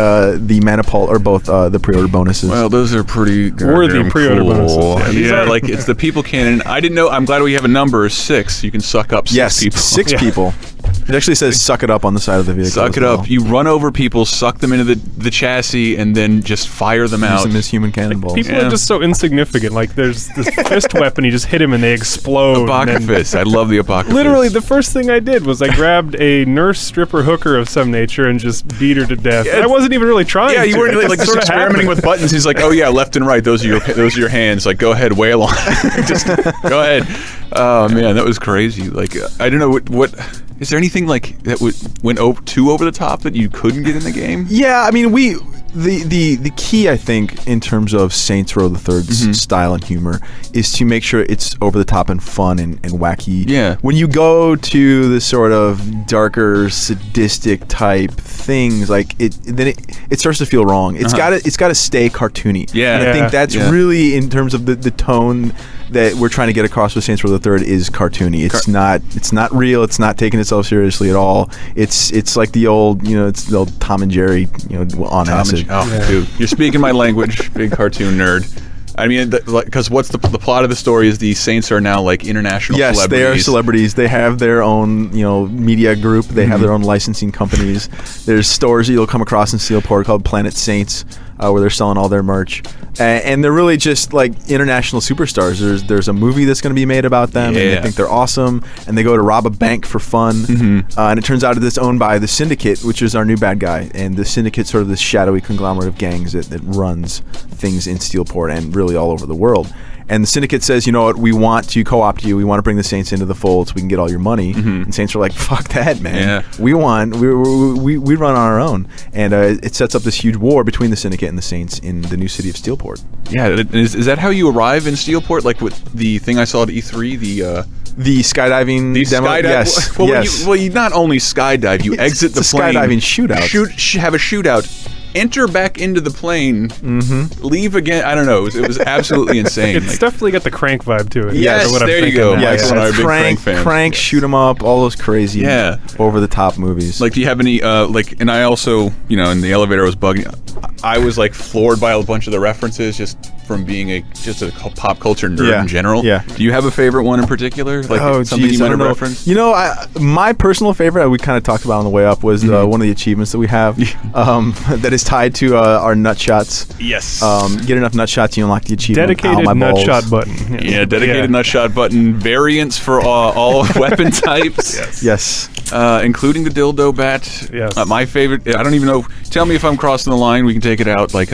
Manipul are both the pre-order bonuses. Well, those are pretty worthy pre-order bonuses. Yeah, it's the people cannon. I didn't know. I'm glad we have a number 6. You can suck up 6 people. 6 people. It actually says "suck it up" on the side of the vehicle. Suck it up. You run over people, suck them into the chassis, and then just fire them out. Use them as human cannonballs. People are just so insignificant. There's this fist weapon. You just hit him and they explode. Apocalypse. I love the apocalypse. Literally, the first thing I did was I grabbed a nurse stripper hooker of some nature and just beat her to death. I wasn't even really trying. Yeah, you weren't really just experimenting with buttons. He's like, "Oh yeah, left and right. Those are your hands. Go ahead, wail on. Just go ahead." Oh man, that was crazy. I don't know what. Is there anything that went too over the top that you couldn't get in the game? Yeah, I mean, the key, I think, in terms of Saints Row the Third's style and humor is to make sure it's over the top and fun and wacky. Yeah. When you go to the sort of darker, sadistic type things, it starts to feel wrong. It's got to stay cartoony. Yeah. And I think that's really, in terms of the tone that we're trying to get across with Saints Row the Third, is cartoony. It's not real. It's not taking itself seriously at all. It's like the old Tom and Jerry on acid. Dude, you're speaking my language, big cartoon nerd. I mean, because what's the plot of the story is the Saints are now international celebrities. Yes, they are celebrities. They have their own media group. They have their own licensing companies. There's stores that you'll come across in Steelport called Planet Saints, where they're selling all their merch. And they're really just international superstars. There's a movie that's going to be made about them, and they think they're awesome, and they go to rob a bank for fun. And it turns out that it's owned by the Syndicate, which is our new bad guy. And the Syndicate's sort of this shadowy conglomerate of gangs that runs things in Steelport and really all over the world. And the Syndicate says, you know what, we want to co-opt you. We want to bring the Saints into the fold so we can get all your money. And Saints are like, fuck that, man. Yeah. We run on our own. And it sets up this huge war between the Syndicate and the Saints in the new city of Steelport. Yeah, is that how you arrive in Steelport? With the thing I saw at E3, The skydiving demo. Yes. Well, yes. you not only skydive, you exit the It's a plane. skydiving shootout. Have a shootout. Enter back into the plane. Leave again. I don't know. It was absolutely insane. It's definitely got the Crank vibe to it. Yes, for what I'm there you thinking go. now. Yes, Michael and I are big Crank fans. Crank, shoot 'em up, all those crazy, over the top movies. Like, do you have any and I also, in the elevator I was bugging. I was like floored by a bunch of the references just from being just a pop culture nerd in general. Yeah. Do you have a favorite one in particular? Like something you might have referenced? My personal favorite, we kind of talked about on the way up, was one of the achievements that we have that is tied to our nut shots. Yes. Get enough nut shots, you unlock the achievement. Dedicated nut shot button. Yeah, dedicated nut shot button. Variants for all weapon types. Yes. Including the dildo bat. Yes. My favorite, I don't even know. Tell me if I'm crossing the line. We can take it out. Like,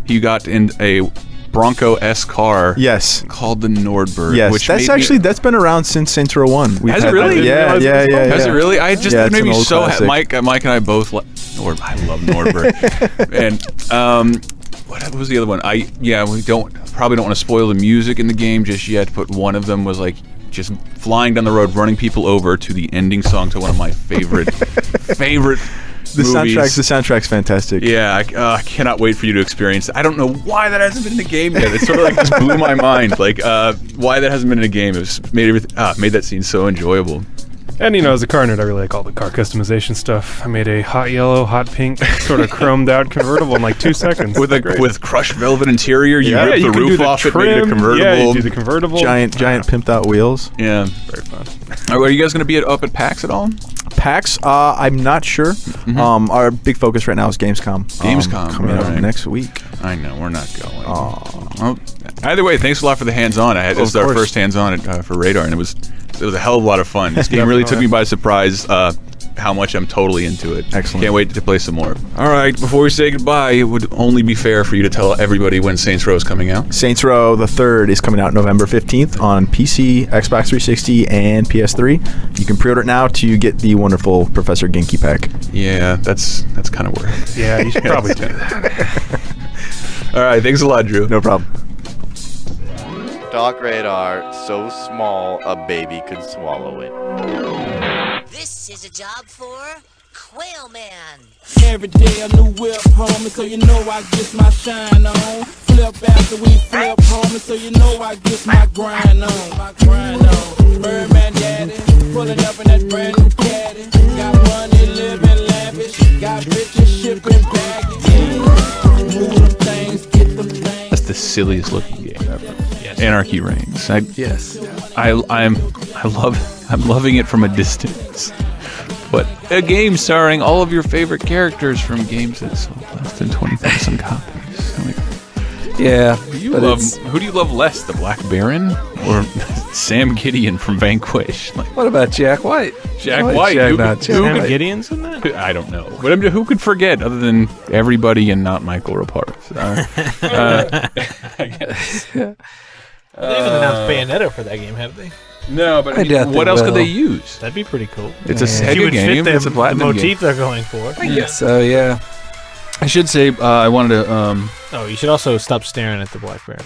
you got in a Bronco S car. Yes. Called the Nordberg. Yes. Which That's been around since Saints Row 1. Has it really? Yeah. Has it really? I just it made me so happy. classic. Mike and I both I love Nordberg. And what was the other one? We probably don't want to spoil the music in the game just yet, but one of them was like just flying down the road, running people over to the ending song to one of my favorite The movies. soundtrack's fantastic. Yeah, I cannot wait for you to experience it. I don't know why that hasn't been in the game yet. It sort of like just blew my mind. Like, why that hasn't been in a game. It was made that scene so enjoyable. And as a car nerd, I really like all the car customization stuff. I made a hot yellow, hot pink, sort of chromed out convertible in like 2 seconds. With crushed velvet interior, you rip the roof off it, make it a convertible. Yeah, you do the convertible. Giant pimped out wheels. Yeah, very fun. Are you guys going to be up at PAX at all? PAX, I'm not sure. Our big focus right now is Gamescom. Coming up next week. I know, we're not going. Well, either way, thanks a lot for the hands-on. This is our first hands-on for Radar, and it was a hell of a lot of fun. This game really took me by surprise. How much I'm totally into it. Excellent. Can't wait to play some more. All right, before we say goodbye, it would only be fair for you to tell everybody when Saints Row is coming out. Saints Row the 3rd is coming out November 15th on PC, Xbox 360, and PS3. You can pre-order it now to get the wonderful Professor Genki pack. Yeah, that's kind of worth it. Yeah, you should probably do that. All right, thanks a lot, Drew. No problem. TalkRadar, so small a baby could swallow it. This is a job for Quail Man. Every day a new whip, homie, so you know I get my shine on. Flip after we flip, homie, so you know I get my grind on. Birdman daddy, pulling up in that brand new caddy. Got money, living lavish, got bitches shipping baggage. Move them things, get them things. That's the silliest looking game ever. Yes. Anarchy Reigns. I'm loving it from a distance. But a game starring all of your favorite characters from games that sold less than 20,000 copies. Yeah. Who do you love less, the Black Baron or Sam Gideon from Vanquish? What about Jack White? Jack White. Sam Gideon's in that? I don't know. But who could forget other than everybody and not Michael Rapart? I guess. They haven't announced Bayonetta for that game, have they? No, but what else could they use? That'd be pretty cool. It's a Sega game. It's a platinum motif game. they're going for. I guess so, yeah. I should say I wanted to. Oh, you should also stop staring at the Black Baron.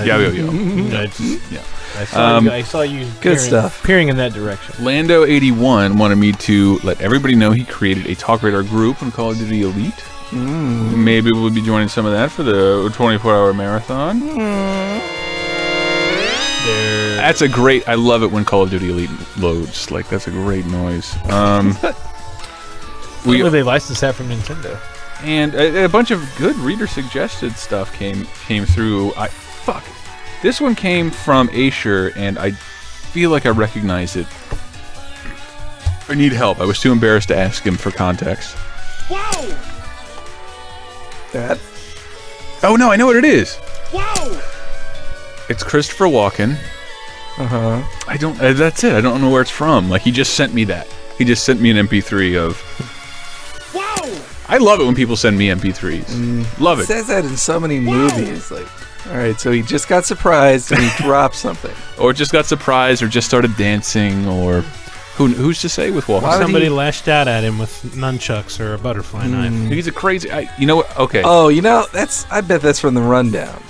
Yeah. I saw you good stuff. peering in that direction. Lando81 wanted me to let everybody know he created a TalkRadar group on Call of Duty Elite. Maybe we'll be joining some of that for the 24-hour marathon. That's a great. I love it when Call of Duty Elite loads. Like, that's a great noise. They licensed that from Nintendo, and a bunch of good reader suggested stuff came through. This one came from Asher, and I feel like I recognize it. I need help. I was too embarrassed to ask him for context. Whoa! That? Oh no, I know what it is. Whoa! It's Christopher Walken. I don't. That's it. I don't know where it's from. Like, he just sent me that. He just sent me an MP3 of. Whoa! I love it when people send me MP3s. Love it. It says that in so many movies. Like, all right, so he just got surprised and he dropped something, or just got surprised, or just started dancing, or who's to say with Walken? Somebody lashed out at him with nunchucks or a butterfly knife. He's a crazy. You know what? Okay. Oh, I bet that's from the Rundown.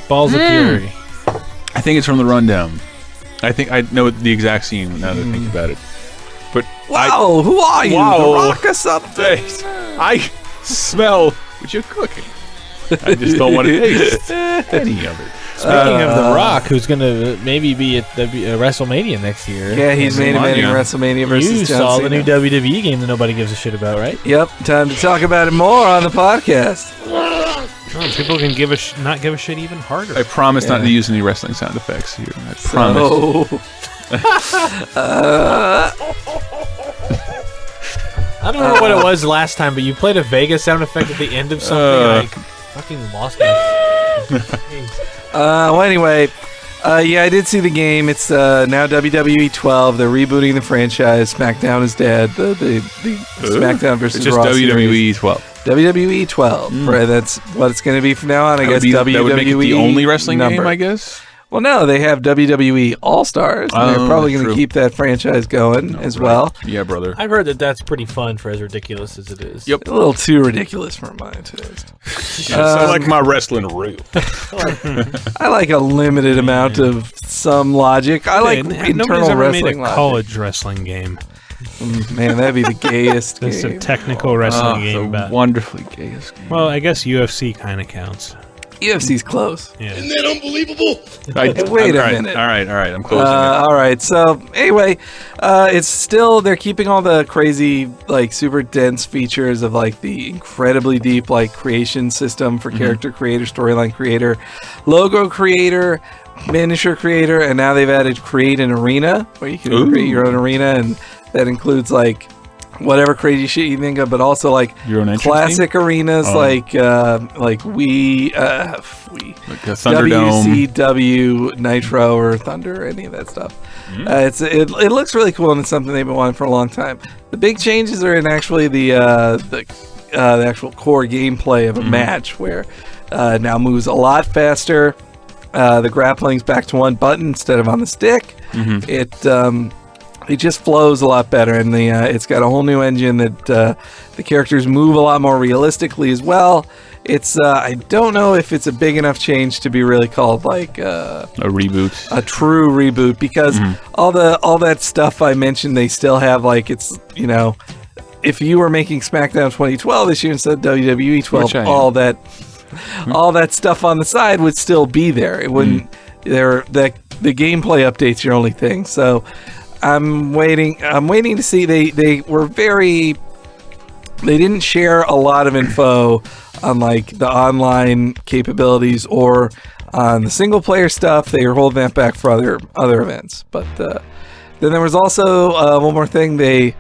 Balls of Fury. I think it's from the Rundown. I think I know the exact scene now that I think about it. But wow, who are you? Wow. The Rock or something? I smell what you're cooking. I just don't want to taste any of it. Speaking of The Rock, who's going to maybe be at WrestleMania next year. Yeah, he's main eventing WrestleMania versus You John saw Cena. the new WWE game that nobody gives a shit about, right? Yep, time to talk about it more on the podcast. Oh, people can not give a shit even harder. I promise not to use any wrestling sound effects here. I promise. I don't know what it was last time, but you played a Vegas sound effect at the end of something, and I fucking lost it. Well, anyway, yeah, I did see the game. It's now WWE 12. They're rebooting the franchise. SmackDown is dead. The SmackDown versus It's just Raw WWE series. 12. WWE 12. Right, that's what it's going to be from now on. I guess WWE that would make it the only wrestling number. game, I guess. Well, no, they have WWE All Stars. They're probably going to true. keep that franchise going as well. Yeah, brother. I've heard that that's pretty fun for as ridiculous as it is. Yep. A little too ridiculous for my taste. I like my wrestling real. I like a limited amount of some logic. I like Nobody's internal ever made wrestling a logic. college wrestling game. Man, that'd be the gayest It's a game. technical wrestling game. The About. wonderfully gayest game. Well, I guess UFC kind of counts. UFC's close. Yeah. Isn't that unbelievable? Wait a minute. All right. I'm closing it. All right. So anyway, it's still they're keeping all the crazy like super dense features of like the incredibly deep like creation system for character creator, storyline creator, logo creator, miniature creator, and now they've added create an arena where you can create your own arena, and that includes like whatever crazy shit you think of, but also like Your own entrance classic arenas like we like a Thunderdome. WCW Nitro or Thunder, any of that stuff. It looks really cool, and it's something they've been wanting for a long time. The big changes are in actually the actual core gameplay of a match, where now moves a lot faster. The grappling's back to one button instead of on the stick. It just flows a lot better, and it's got a whole new engine that the characters move a lot more realistically as well. It's I don't know if it's a big enough change to be really called like A reboot. a true reboot, because all that stuff I mentioned, they still have like it's if you were making SmackDown 2012 this year instead of WWE 12, Which I am. all that stuff on the side would still be there. It wouldn't. The gameplay update's your only thing. So I'm waiting to see. They didn't share a lot of info on like the online capabilities or on the single player stuff. They were holding that back for other events. But then there was also one more thing. They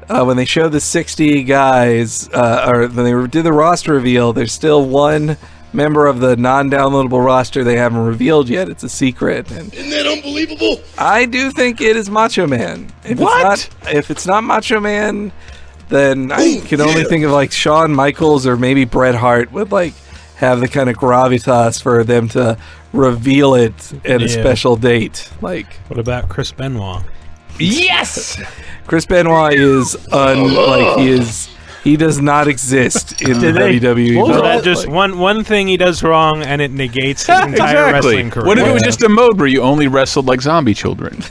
when they showed the 60 guys or when they did the roster reveal, there's still one member of the non-downloadable roster they haven't revealed yet. It's a secret. And Isn't that unbelievable? I do think it is Macho Man. If it's not Macho Man, then I can only think of like Shawn Michaels or maybe Bret Hart would like have the kind of gravitas for them to reveal it at a special date. Like, What about Chris Benoit? yes, Chris Benoit is he does not exist in the WWE. What was world. that? Just Like, one thing he does wrong, and it negates his entire wrestling career. What if it was just a mode where you only wrestled like zombie children?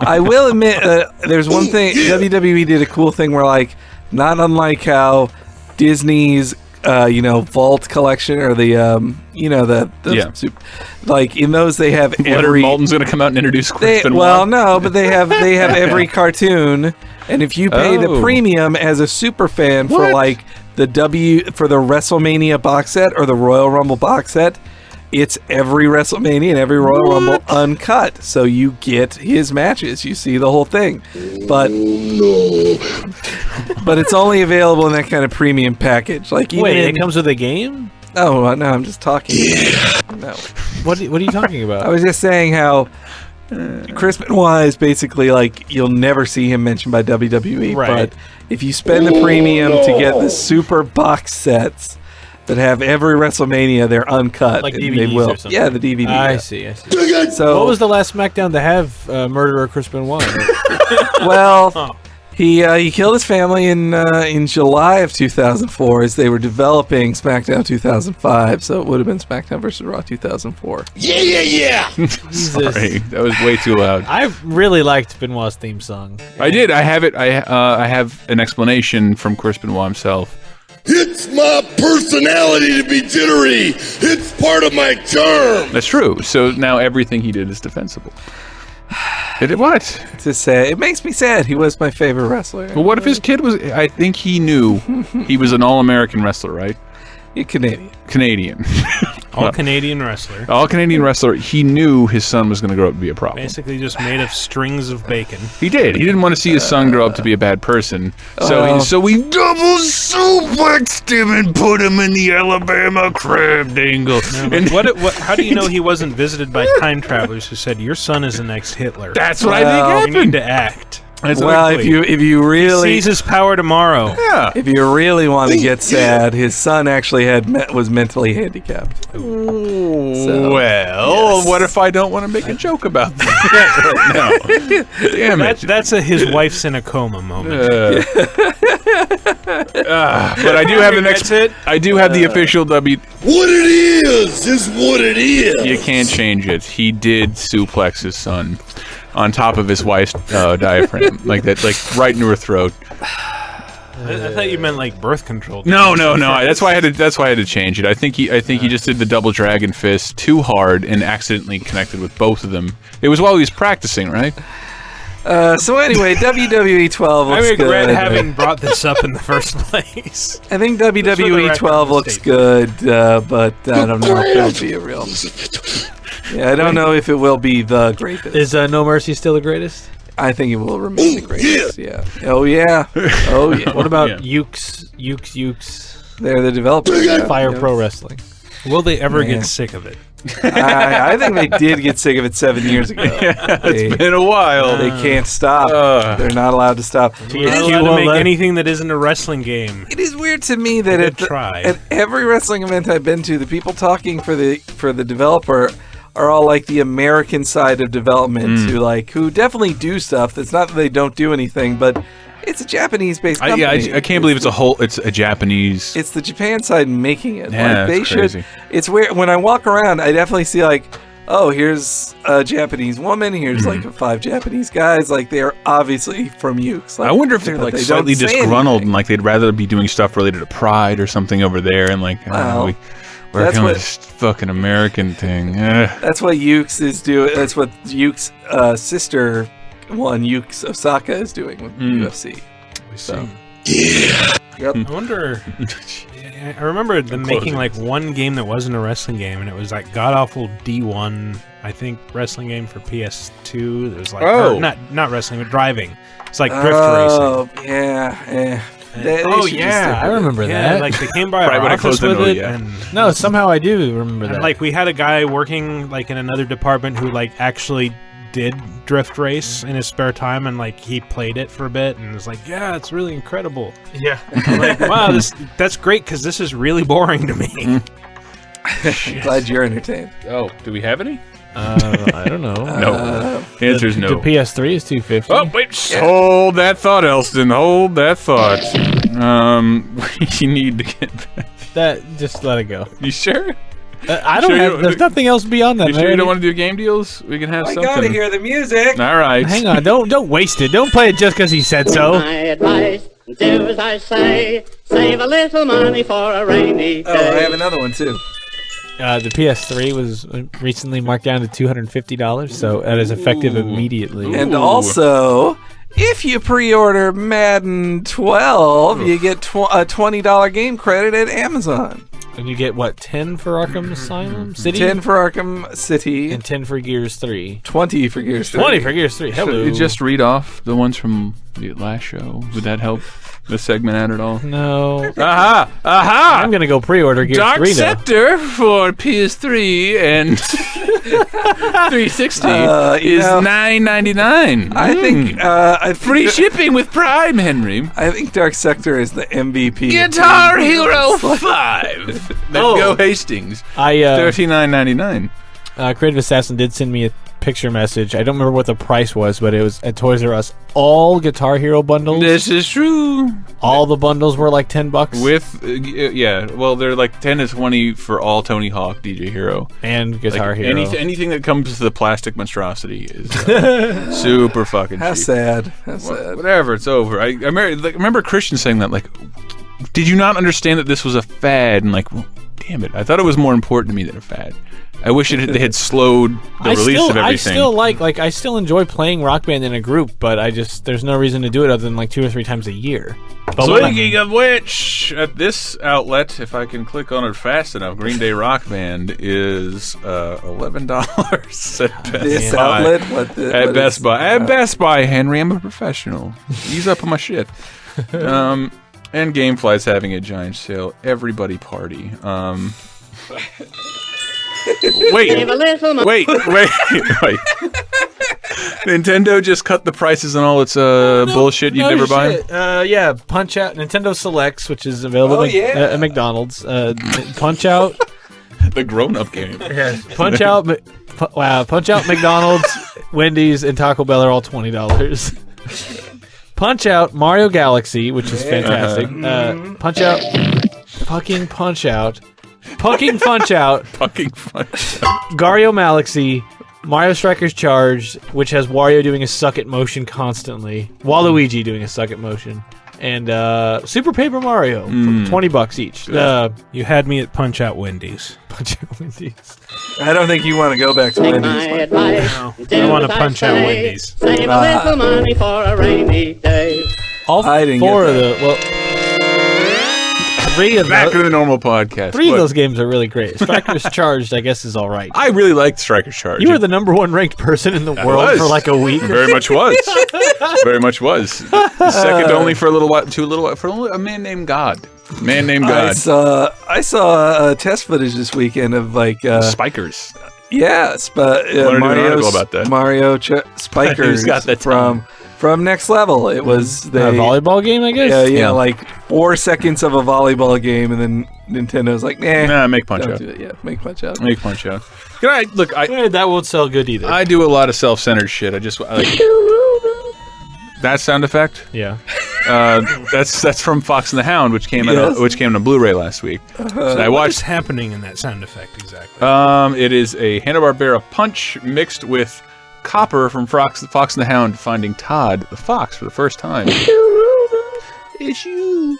I will admit, there's one thing WWE did a cool thing where, like, not unlike how Disney's, Vault collection or like in those they have Leonard every. Malton's going to come out and introduce Chris Benoit. Well, no, but they have every cartoon, and if you pay the premium as a super fan for like for the WrestleMania box set or the Royal Rumble box set, it's every WrestleMania and every Royal Rumble uncut. So you get his matches. You see the whole thing. But but it's only available in that kind of premium package. Like Wait, it comes with a game? Oh, no, I'm just talking. No. What are you talking about? I was just saying how Chris Benoit is basically like you'll never see him mentioned by WWE. Right. But if you spend the premium to get the super box sets that have every WrestleMania, they're uncut. Like and DVDs they will. or something. Yeah, the DVD. I yeah. see. So what was the last SmackDown to have Murderer Chris Benoit? well, He killed his family in July of 2004 as they were developing SmackDown 2005, so it would have been SmackDown versus Raw 2004. Yeah. Sorry, that was way too loud. I really liked Benoit's theme song. I did. I have it. I have an explanation from Chris Benoit himself. It's my personality to be jittery. It's part of my charm. That's true. So now everything he did is defensible. Did it what? To say, it makes me sad. He was my favorite wrestler. Well, what if his kid was? I think he knew he was an all-American wrestler, right? You're Canadian. Canadian. All-Canadian wrestler. All-Canadian wrestler. He knew his son was going to grow up to be a problem. Basically just made of strings of bacon. He did. He didn't want to see his son grow up to be a bad person. So we double suplexed him and put him in the Alabama crab dangle. And how do you know he wasn't visited by time travelers who said, your son is the next Hitler? That's what I think happened. You need to act. Well, if you really he sees his power tomorrow. Yeah. If you really want to get sad, his son actually was mentally handicapped. What if I don't want to make a joke about that right now? Damn it. That's his wife's in a coma moment. But I do have the next. I do have the official W. What it is what it is. You can't change it. He did suplex his son on top of his wife's diaphragm, like that, like right into her throat. I thought you meant like birth control. No. That's why I had to change it. I think he just did the double dragon fist too hard and accidentally connected with both of them. It was while he was practicing, right? So anyway, WWE 12 looks good. I regret having brought this up in the first place. I think WWE 12 looks good, but I don't know if it'll be a real. Yeah, I don't know if it will be the greatest. Is No Mercy still the greatest? I think it will remain the greatest. Yeah. Oh yeah. What about Ukes? They're the developers. Fire Pro Wrestling. Will they ever get sick of it? I think they did get sick of it 7 years ago. It's been a while. They can't stop. They're not allowed to stop. You're not allowed to make anything that isn't a wrestling game. It is weird to me that at every wrestling event I've been to, the people talking for the developer are all like the American side of development who definitely do stuff. It's not that they don't do anything, but it's a Japanese-based company. I can't believe it's a Japanese. It's the Japan side making it. Yeah, they crazy. It's weird. When I walk around, I definitely see like, oh, here's a Japanese woman. Here's like 5 Japanese guys. Like they are obviously from Ukes. Like, I wonder if they're like slightly disgruntled and like they'd rather be doing stuff related to Pride or something over there, and like working on this fucking American thing. That's what Ukes is doing. That's what Ukes' sister one, Ukes Osaka, is doing with UFC. So. Yeah. Yep. I wonder. I remember them making like one game that wasn't a wrestling game, and it was like god awful D1, I think, wrestling game for PS2. There was like not wrestling, but driving. It's like drift racing. Oh yeah. I remember that. Like they came by Right our when I office closed the with door, it, yeah. and No, somehow I do remember that. like we had a guy working like in another department who like actually did drift race in his spare time, and like he played it for a bit and was like, yeah, it's really incredible. Yeah. I'm like, wow, that's great because this is really boring to me. Glad you're entertained. Oh, do we have any? I don't know. No. The answer's no. The PS3 is $250. Oh, wait. Hold that thought, Elston. Hold that thought. We need to get back. That just let it go. You sure? I don't have. There's nothing else beyond that. You sure you don't want to do game deals? We can have something. I gotta hear the music. All right. Hang on. Don't waste it. Don't play it just because he said so. My advice, do as I say. Save a little money for a rainy day. Oh, I have another one too. The PS3 was recently marked down to $250, so that is effective immediately. And also, if you pre-order Madden 12, you get a $20 game credit at Amazon. And you get, what, 10 for Arkham Asylum City? 10 for Arkham City. And 10 for Gears 3. 20 for Gears 3. 20 for Gears 3. Hello. Should you just read off the ones from the last show? Would that help the segment out at all? No. Aha! Aha! I'm going to go pre-order Gears Dark 3 now. Scepter for PS3 and 360 is $9.99. I think free shipping with Prime, Henry. I think Dark Sector is the MVP. Guitar Hero 5. Go Hastings. I $39.99. Creative Assassin did send me a picture message. I don't remember what the price was, but it was at Toys R Us. All Guitar Hero bundles. This is true. All the bundles were like $10 With well, they're like 10 to 20 for all Tony Hawk, DJ Hero, and Guitar Hero. Anything that comes with the plastic monstrosity is super fucking How cheap. sad. How sad. Whatever, it's over. I remember Christian saying that, like, did you not understand that this was a fad? And like, well, damn it, I thought it was more important to me than a fad. I wish they had slowed the release of everything. I still I still enjoy playing Rock Band in a group, but there's no reason to do it other than like 2 or 3 times a year. But speaking of which, at this outlet, if I can click on it fast enough, Green Day Rock Band is $11 at Best This Buy. outlet? At Best Buy. At Best Buy, Henry, I'm a professional. Ease up on my shit. And Gamefly's having a giant sale. Everybody party. Wait. Nintendo just cut the prices on all its bullshit you'd never buy? Yeah, Punch Out, Nintendo Selects, which is available at McDonald's. Punch Out. The grown-up game. Yeah. Punch Out, McDonald's, Wendy's, and Taco Bell are all $20. Punch Out, Mario Galaxy, which is fantastic. Punch Out, fucking Punch Out. Fucking Punch Out. Fucking Punch Out. Gario Galaxy, Mario Strikers Charged, which has Wario doing a suck-it motion constantly, Waluigi doing a suck-it motion, and Super Paper Mario for $20 each. You had me at Punch Out Wendy's. Punch Out Wendy's. I don't think you want to go back to Wendy's. No, I want to Punch Out Wendy's. Save a little money for a rainy day. All I didn't four get of that. the three of Back those, to the normal podcast. three of those games are really great. Strikers Charged, I guess, is all right. I really liked Strikers Charged. You were the #1 ranked person in the world for like a week. Very much was. Very much was. Second only for a little while, for a man named God. Man named God. I saw test footage this weekend of like Spikers. Yes, but Mario's about that. Spikers Who's got that from Next Level. It was a volleyball game, I guess. Yeah, like 4 seconds of a volleyball game, and then Nintendo's like, nah, make Punch Out. do it. Yeah, make Punch Out. Make Punch Out. Can I look? That won't sell good either. I do a lot of self-centered shit. I like that sound effect. Yeah. That's from Fox and the Hound, which came to Blu-ray last week. So I What watched. is happening in that sound effect exactly? It is a Hanna-Barbera punch mixed with Copper from Fox and the Hound finding Todd the Fox for the first time. It's you.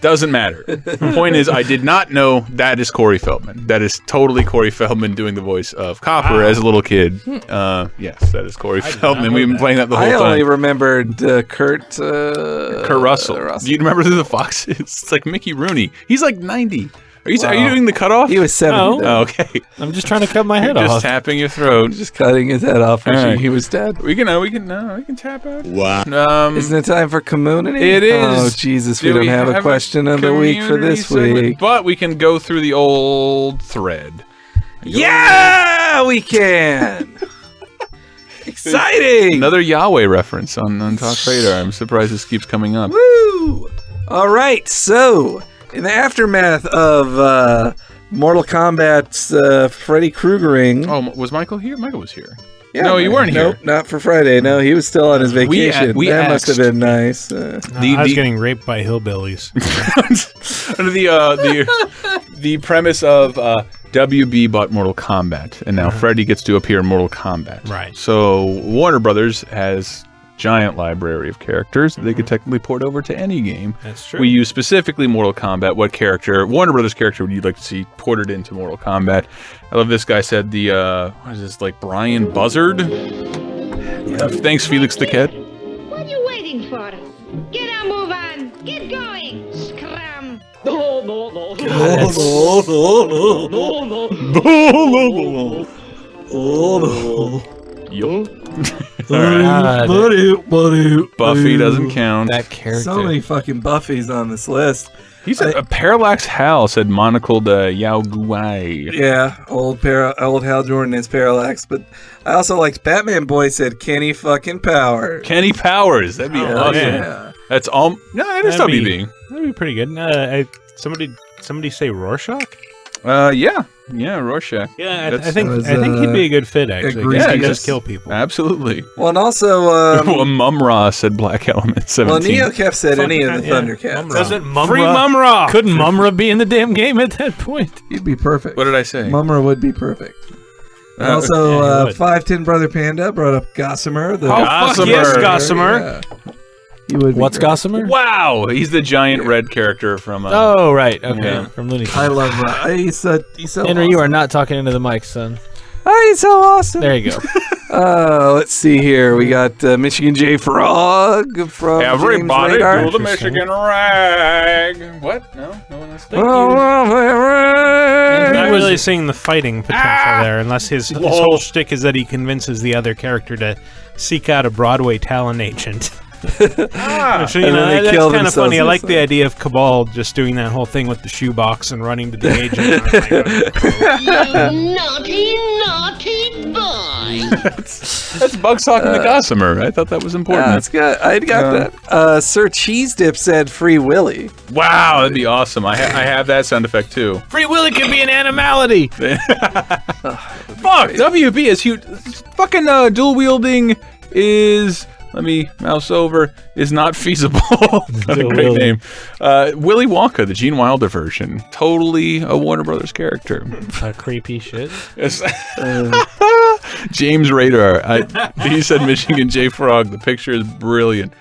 Doesn't matter. The point is, I did not know that is Corey Feldman. That is totally Corey Feldman doing the voice of Copper as a little kid. Yes, that is Corey Feldman. We've been playing that the whole time. I only remembered Kurt Russell. Do you remember who the Fox is? It's like Mickey Rooney. He's like 90. Are you doing the cutoff? He was 70. No. Oh, okay. I'm just trying to cut my head You're off. just tapping your throat. Just cutting his head off. Right. He was dead. We can tap out. Wow. Isn't it time for community? It is. Oh Jesus, we don't have a question of the week for this segment? week. But we can go through the old thread. Yeah, we can. Exciting. Another Yahweh reference on TalkRadar. I'm surprised this keeps coming up. Woo! All right, so in the aftermath of Mortal Kombat's Freddy Kruegering. Oh, was Michael here? Michael was here. Yeah, no, you weren't here. Nope, not for Friday. No, he was still on his vacation. That must have been nice. I was getting raped by hillbillies. Under the premise of WB bought Mortal Kombat, and now Freddy gets to appear in Mortal Kombat. Right. So Warner Brothers has giant library of characters that they could technically port over to any game. That's true. We use specifically Mortal Kombat. What character, Warner Brothers character, would you like to see ported into Mortal Kombat? I love this guy said what is this, like Brian Buzzard? Thanks, Felix the Cat. What are you waiting for? Get a move on! Get going! Scram! No, no, no. God, Buffy doesn't count. That character. So many fucking Buffys on this list. He said Parallax Hal said monocled Yao Guai. Yeah, old Hal Jordan is Parallax, but I also liked Batman Boy said Kenny fucking Powers. Kenny Powers. That'd be awesome. Yeah. That's all. No, I just stop you being. That'd be pretty good. Somebody say Rorschach? Yeah, Rorschach. Yeah, I think he'd be a good fit, actually. Yeah, he does kill people. Absolutely. Well, and also... well, Mum-Ra said Black Element 17. Well, Neocaf said any of the Thundercats. Doesn't Free Mum-Ra! Couldn't Mum-Ra be in the damn game at that point? He'd be perfect. What did I say? Mumra would be perfect. And also, 5'10" Brother Panda brought up Gossamer. Fuck yes, Gossamer! Yeah. He would be What's great. Gossamer? Wow, he's the giant red character from... oh, right. Okay. Yeah. From Looney Tunes. I love he's so Henry, awesome. you are not talking into the mic, son. Oh, he's so awesome. There you go. Let's see here. We got Michigan J. Frog from Everybody James Radar. do the Michigan rag. What? No one else. He's not really seeing the fighting potential there, unless his whole shtick is that he convinces the other character to seek out a Broadway talent agent. So, that's kind of funny. I like the idea of Cabal just doing that whole thing with the shoebox and running to the agent. You naughty, naughty boy! That's Bugsawk and the Gossamer. I thought that was important. Yeah, that's good. I got that. Sir Cheese Dip said Free Willy. Wow, that'd be awesome. I have that sound effect too. Free Willy could be an animality. Fuck, WB is huge. Fucking dual wielding is... Let me mouse over. Is not feasible. Not a great name. Willy Wonka, the Gene Wilder version. Totally a Warner Brothers character. Creepy shit. Yes. James Radar. He said Michigan J. Frog. The picture is brilliant.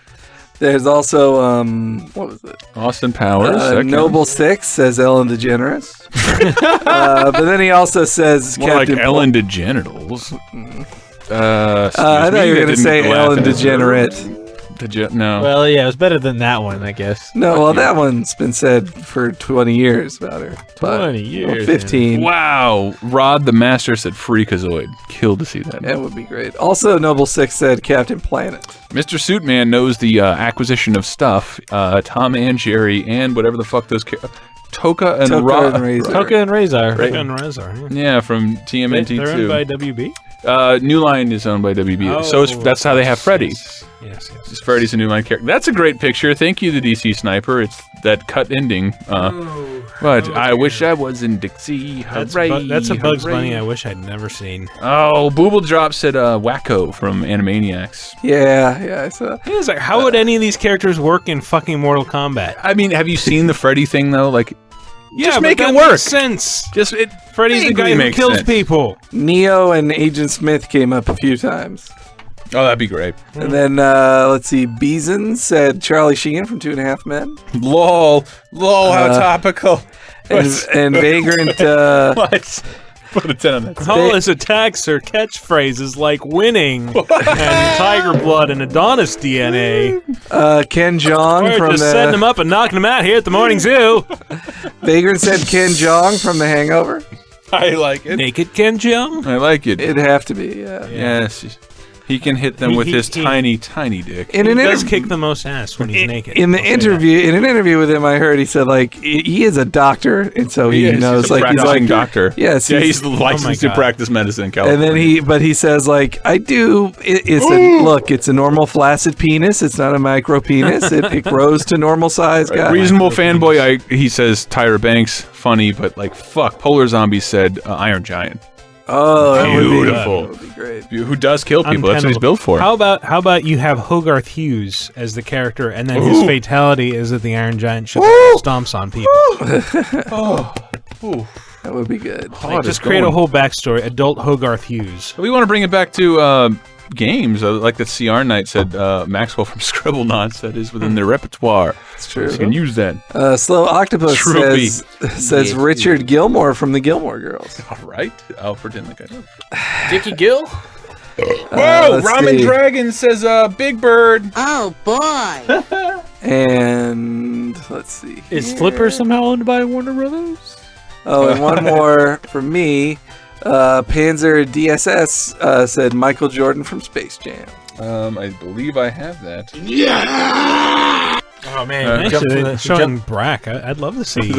There's also, what was it? Austin Powers. Noble Six says Ellen DeGeneres. But then he also says More Captain like Ellen DeGenitals. I thought you were going to say Ellen DeGenerate. No. Well, yeah, it was better than that one, I guess. No, well, that one's been said for 20 years about her. 20 years. 15. Wow. Rod the Master said Freakazoid. Killed to see that. That would be great. Also, Noble Six said Captain Planet. Mr. Suitman knows the acquisition of stuff. Tom and Jerry and whatever the fuck those... Toka and Razor. Toka and Razor. Right. Toka and Razor. Yeah, from TMNT2. They're owned by WB? New Line is owned by WB. So that's how they have Freddy. Yes. Freddy's a New Line character. That's a great picture. Thank you, the DC Sniper. It's that cut ending. But I wish I was in Dixie. Hooray! That's a Bugs Bunny I wish I'd never seen. Oh, Booble Drop said Wacko from Animaniacs. Yeah, I saw. It's like, how would any of these characters work in fucking Mortal Kombat? I mean, have you seen the Freddy thing though? Like, just make it work. work. Sense. Freddy's the guy who kills people. Neo and Agent Smith came up a few times. Oh, that'd be great. And then, let's see, Beeson said Charlie Sheen from 2.5 Men. Lol, how topical. And Vagrant, what? Put a 10 on that. All his attacks are catchphrases like winning and tiger blood and Adonis DNA. Ken Jeong We're from just setting him up and knocking him out here at the morning zoo. Vagrant said Ken Jeong from The Hangover. I like it. Naked Ken Jeong? I like it. It'd have to be, yeah. Yes. He can hit them with his tiny dick. He does kick the most ass when he's naked. In an interview with him, I heard he said like he is a doctor, and so he knows he's a like practicing doctor. Yes, he's licensed to practice medicine in California. And then he says like I do. It's a normal flaccid penis. It's not a micro penis. It grows to normal size. Guy. Reasonable fanboy. He says Tyra Banks funny, but like fuck. Polar Zombie said Iron Giant. Oh, beautiful. That would be great. Who does kill people? That's what he's built for. How about you have Hogarth Hughes as the character, and then his fatality is that the Iron Giant stomps on people. That would be good. Like, just create a whole backstory. Adult Hogarth Hughes. We want to bring it back to games, like the CR Knight said. Maxwell from Scribblenauts said is within their repertoire. That's true. So you can use that. Slow Octopus says Richard Gilmore from the Gilmore Girls. All right, I'll pretend like I know. Dickie Gill. Whoa! Ramen Dragon says Big Bird. Oh boy. And let's see. Is Flipper somehow owned by Warner Brothers? Oh, and one more from me. Panzer DSS said Michael Jordan from Space Jam. I believe I have that. Yeah. Oh man, showing Brack. I'd love to see.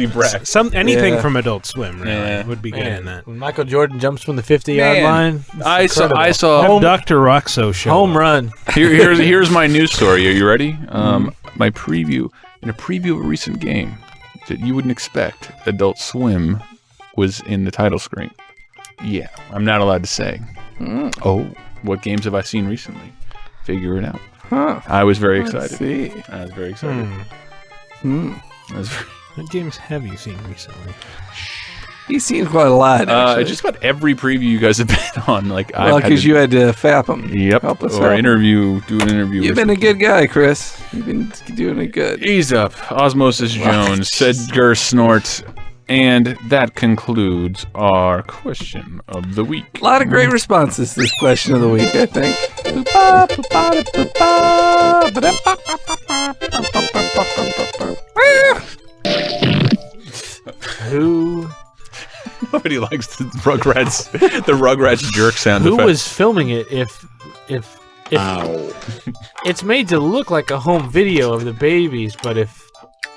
Brack. Anything from Adult Swim. Really would be good in that. When Michael Jordan jumps from the 50-yard line. I saw Dr. Roxo show home run. Here's my news story. Are you ready? My preview in a preview of a recent game that you wouldn't expect. Adult Swim was in the title screen. Yeah, I'm not allowed to say. Oh, what games have I seen recently? Figure it out. Huh. I was very excited. See. I was very excited. What games have you seen recently? He's seen quite a lot, actually. Just about every preview you guys have been on. Like, well, because you had to fap them. Yep. Help us or out. do an interview. You've been a good guy, Chris. You've been doing it good. Ease up. Osmosis Jones, said Gur Snort. And that concludes our question of the week. A lot of great responses to this question of the week, I think. Who? Nobody likes the Rugrats jerk sound Who effect. was filming it? If it's made to look like a home video of the babies, but if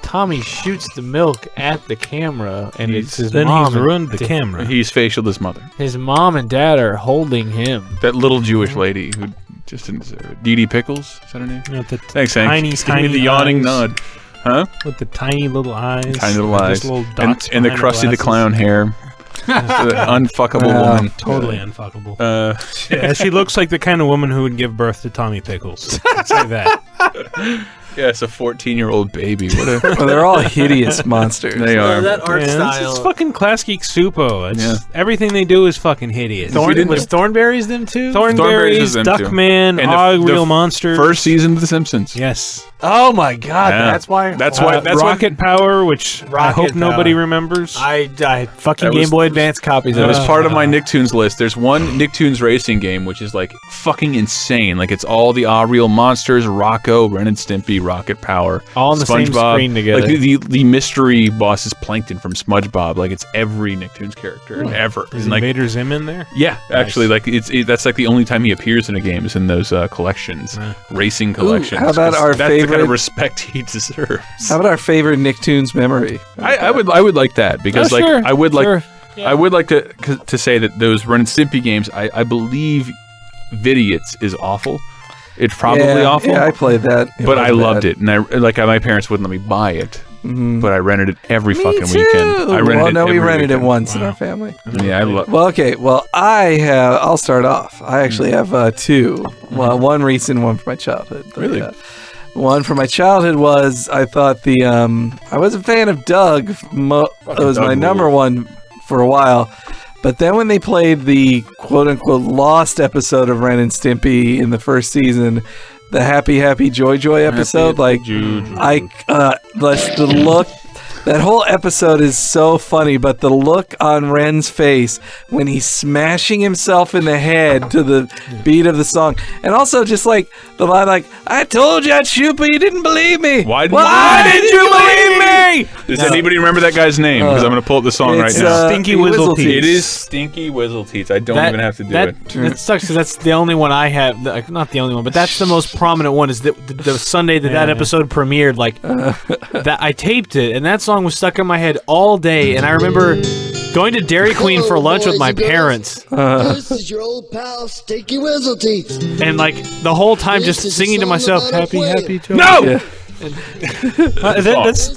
Tommy shoots the milk at the camera and it's his mom, he's ruined the camera. He's facialed his mother. His mom and dad are holding him. That little Jewish lady who just didn't deserve it. Dee Dee Pickles? Is that her name? Thanks, Hank. Tiny, Just give me the yawning nod. Huh? With the tiny little eyes. Tiny little eyes. Little dots and the behind her Krusty the glasses. Clown hair. The unfuckable woman. Totally unfuckable. Yeah, she looks like the kind of woman who would give birth to Tommy Pickles. I'd say that. Yeah, it's a 14-year-old baby. What a Well, they're all hideous monsters. They are. That art style. It's fucking Class Geek Supo. Everything they do is fucking hideous. Was Thornberries them too? Thornberries, is them too. Duckman, And Og the Real Monsters. First season of The Simpsons. Yes. Oh my God! Yeah. That's why. That's why. Rocket Power, which I hope nobody remembers. I fucking That Game was- Boy Advance copies. That of was it. part of my Nicktoons list. There's one Nicktoons racing game which is like fucking insane. Like it's all the Real Monsters, Rocco, Ren and Stimpy, Rocket Power, All on the same SpongeBob. screen together. Like the mystery boss is Plankton from SpongeBob. Like it's every Nicktoons character ever. Is And, like, Invader Zim in there? yeah, actually, like that's like the only time he appears in a game is in those collections, racing collections. how about 'cause our that's the kind favorite- of respect he deserves. How about our favorite Nicktoons memory? I would like that because like sure, I would like sure. I would like to say that those Ren and Stimpy games I believe Vidiots is awful. It's probably awful. Yeah, I played that. It but I wasn't loved bad. it, and my parents wouldn't let me buy it. Mhm. But I rented it every Me fucking too. weekend. I rented well, it no, we every rented weekend. it once in our family. Yeah, I love. Well, okay. Well, I'll start off. I actually have two. Well, one recent, one from my childhood. But, Really? One from my childhood was I thought I was a fan of Doug. It was Doug my number ruled. one for a while. But then when they played the quote-unquote lost episode of Ren and Stimpy in the first season, the Happy Happy Joy Joy episode, the look, that whole episode is so funny, but the look on Ren's face when he's smashing himself in the head to the beat of the song, and also just like the line like, I told you I'd shoot, but you didn't believe me. Why didn't you believe me? Does anybody remember that guy's name? Because I'm going to pull up the song right It's, now. Stinky Whizzleteats. It is Stinky Whizzleteats. I don't even have to do it. That sucks because that's the only one I have. Not the only one, but that's the most prominent one. Is the Sunday that episode premiered? Like that, I taped it, and that song was stuck in my head all day. And I remember going to Dairy Queen for lunch with my parents, This is your old pal, Stinky Whizzleteats. and like the whole time just singing to myself, "Happy, happy Joy." No! Yeah. That's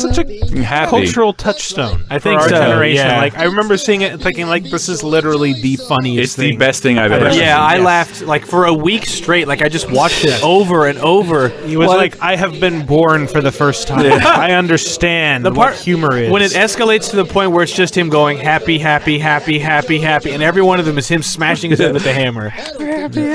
such a Happy. cultural touchstone. I think for our so, generation. yeah. Like I remember seeing it, and thinking like this is literally the funniest It's thing. the best thing I've ever seen. Yeah, I laughed like for a week straight. Like I just watched it over and over. It was like I have been born for the first time. I understand what humor is. When it escalates to the point where it's just him going happy, happy, happy, happy, happy, and every one of them is him smashing his head with the hammer.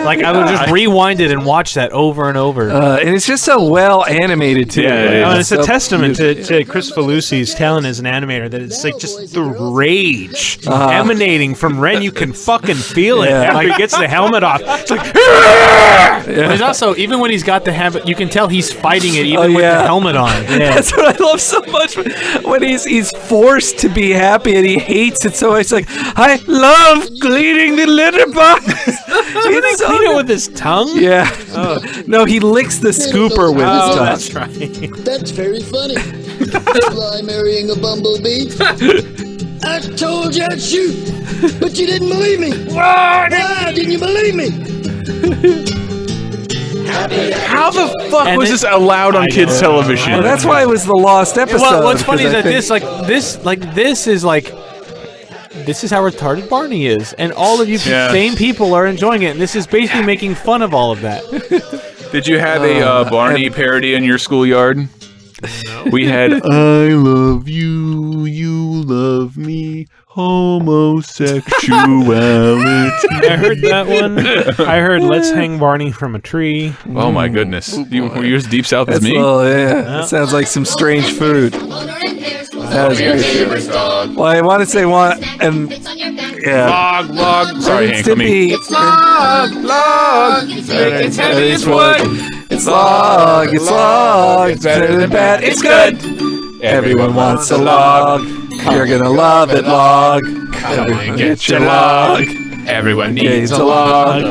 Like I would just rewind it and watch that over and over. And it's just so well animated too. Yeah, it is. and it's a So testament to Chris Falusi's talent as an animator that it's like just the rage emanating from Ren. You can fucking feel it Yeah. after he gets the helmet off. It's like, But he's also, even when he's got the habit, you can tell he's fighting it even with the helmet on. Yeah. That's what I love so much when he's forced to be happy and he hates it so much. Like, I love cleaning the litter box. He clean it with his tongue? Yeah. No, he licks the scooper with his tongue. that's right. That's very funny. Fly marrying a bumblebee. I told you I'd shoot, but you didn't believe me. Why didn't you believe me? How the fuck was this allowed on kids' television? Well, that's why it was the lost episode. Well, what's funny is because I that think- this is like this is how retarded Barney is, and all of you same people are enjoying it, and this is basically making fun of all of that. Did you have a Barney parody in your schoolyard? No. We had I love you, you love me, homosexuality. I heard that one. I heard Let's Hang Barney from a Tree. Oh my goodness. Were you as deep south as me? Oh, yeah. That sounds like some strange food. That was great. Well, I want to say one, and Log. Sorry, Hank. It's log. It's heavy, it's wood. It's log. It's better than bad. It's good. Everyone wants a log. You're gonna love it, log. Everyone get your log. Everyone needs a log.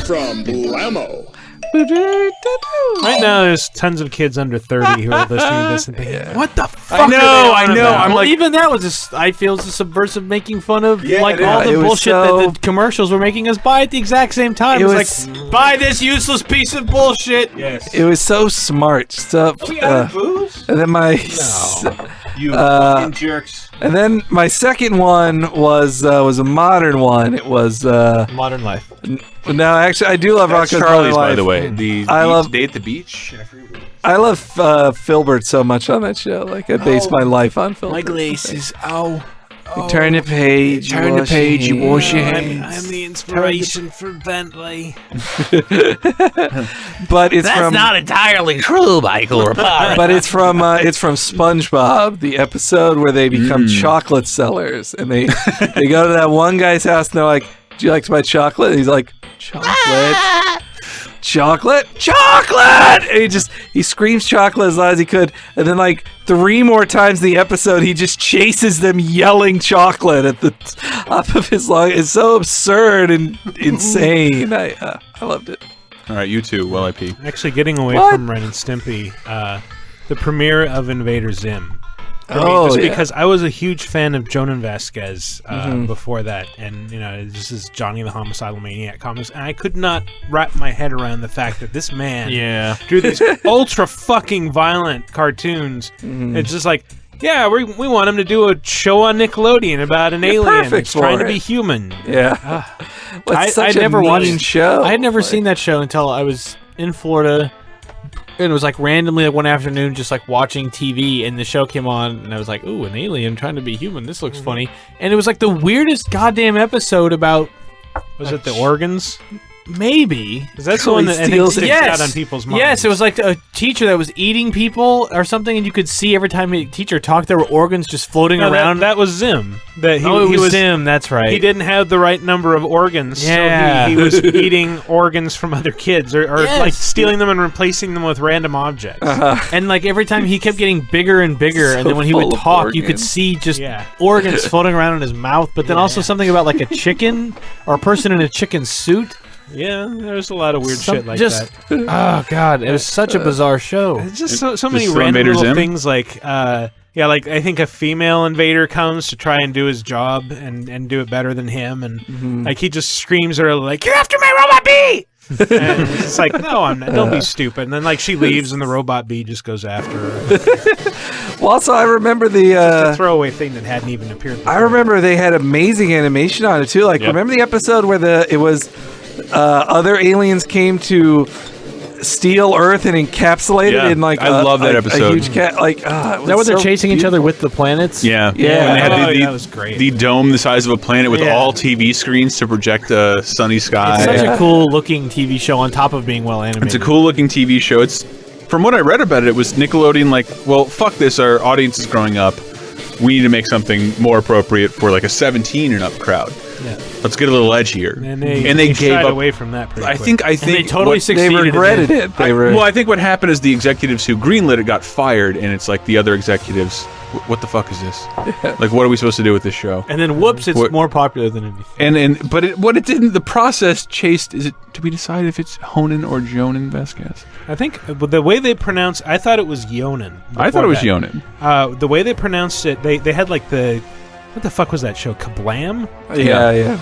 From Blammo. Right now, there's tons of kids under 30 who are listening to this and thinking, "What the fuck?" I know. I'm Well, even that was I feel is a subversive making fun of all the it was bullshit so- that the commercials were making us buy at the exact same time. It It was was- like, buy this useless piece of bullshit. Yes. It was so smart stuff. booze? And then You fucking jerks. and then my second one was a modern one. It was Modern Life. no, actually, I do love That's Rocco's Charlie's, Modern by the Life. way. The I love- Day at the Beach. I love Filbert so much on that show. Like I base my life on Filbert. My glasses. Ow. You turn the page. Turn the page. You wash your hands. I'm the inspiration for Bentley. But it's from entirely true, Michael. but it's from SpongeBob, the episode where they become chocolate sellers, and they go to that one guy's house and they're like, "Do you like my chocolate?" And he's like, "Chocolate." Chocolate, and he screams chocolate as loud as he could, and then like 3 more times in the episode he just chases them yelling chocolate at the top of his lung. It's so absurd and insane. I loved it. All right, you too. Well, IP. Actually, getting away What? from Ren and Stimpy, the premiere of Invader Zim. For me, Oh, just yeah. because I was a huge fan of Jonan Vasquez before that, and this is Johnny the Homicidal Maniac comics, and I could not wrap my head around the fact that this man drew these ultra fucking violent cartoons. It's just like, yeah, we want him to do a show on Nickelodeon about an alien perfect that's trying for to be it. human. Yeah. Well, it's I such a never mean watched show. I had never seen that show until I was in Florida. And it was like randomly like one afternoon just like watching TV, and the show came on and I was like, ooh, an alien trying to be human. This looks funny. And it was like the weirdest goddamn episode about... Was it the organs? Maybe. Because that's the one that I think steals sticks Yes. out on people's minds. Yes, it was like a teacher that was eating people or something, and you could see every time a teacher talked, there were organs just floating No, around. that was Zim. That he, it he was Zim, that's right. He didn't have the right number of organs, Yeah. so he was eating organs from other kids, or Yes. like stealing them and replacing them with random objects. And like every time he kept getting bigger and bigger, and So then when he would full of talk, you could organs. see just Yeah. organs floating around in his mouth, but then also something about like a chicken or a person in a chicken suit. Yeah, there was a lot of weird shit like just, that. Oh god, it was such a bizarre show. It's just so many Just random Invader little Zim? things like, like I think a female invader comes to try and do his job and do it better than him, and like he just screams at her like, "You're after my robot bee!" And it's just like, no, I'm not. Don't be stupid. And then like she leaves, and the robot bee just goes after her. Well, also, I remember Just a throwaway thing that hadn't even appeared before. I remember they had amazing animation on it too. Like, remember the episode where it was other aliens came to steal Earth and encapsulate it in like I love that a episode. huge cat. Like, Is that where they're chasing each other with the planets? Yeah. Yeah. When they had that was great. the dome the size of a planet with Yeah. all TV screens to project a sunny sky. It's such a cool looking TV show on top of being well animated. It's a cool looking TV show. It's from what I read about it, it was Nickelodeon like, well, fuck this, our audience is growing up. We need to make something more appropriate for like a 17 and up crowd. Yeah. Let's get a little edgier. And they gave shied up away from that pretty I quick. think they totally what- succeeded. They regretted it. Well, I think what happened is the executives who greenlit it got fired, and it's like the other executives. What the fuck is this? Like, what are we supposed to do with this show? And then whoops, it's What- more popular than anything. But what it didn't. The process chased. Is it to be decided if it's Honan or Jonan Vasquez? I think the way they pronounce, I thought it was Yonan. I thought it was before Yonan. that. The way they pronounced it, they had like the what the fuck was that show? Kablam? Yeah.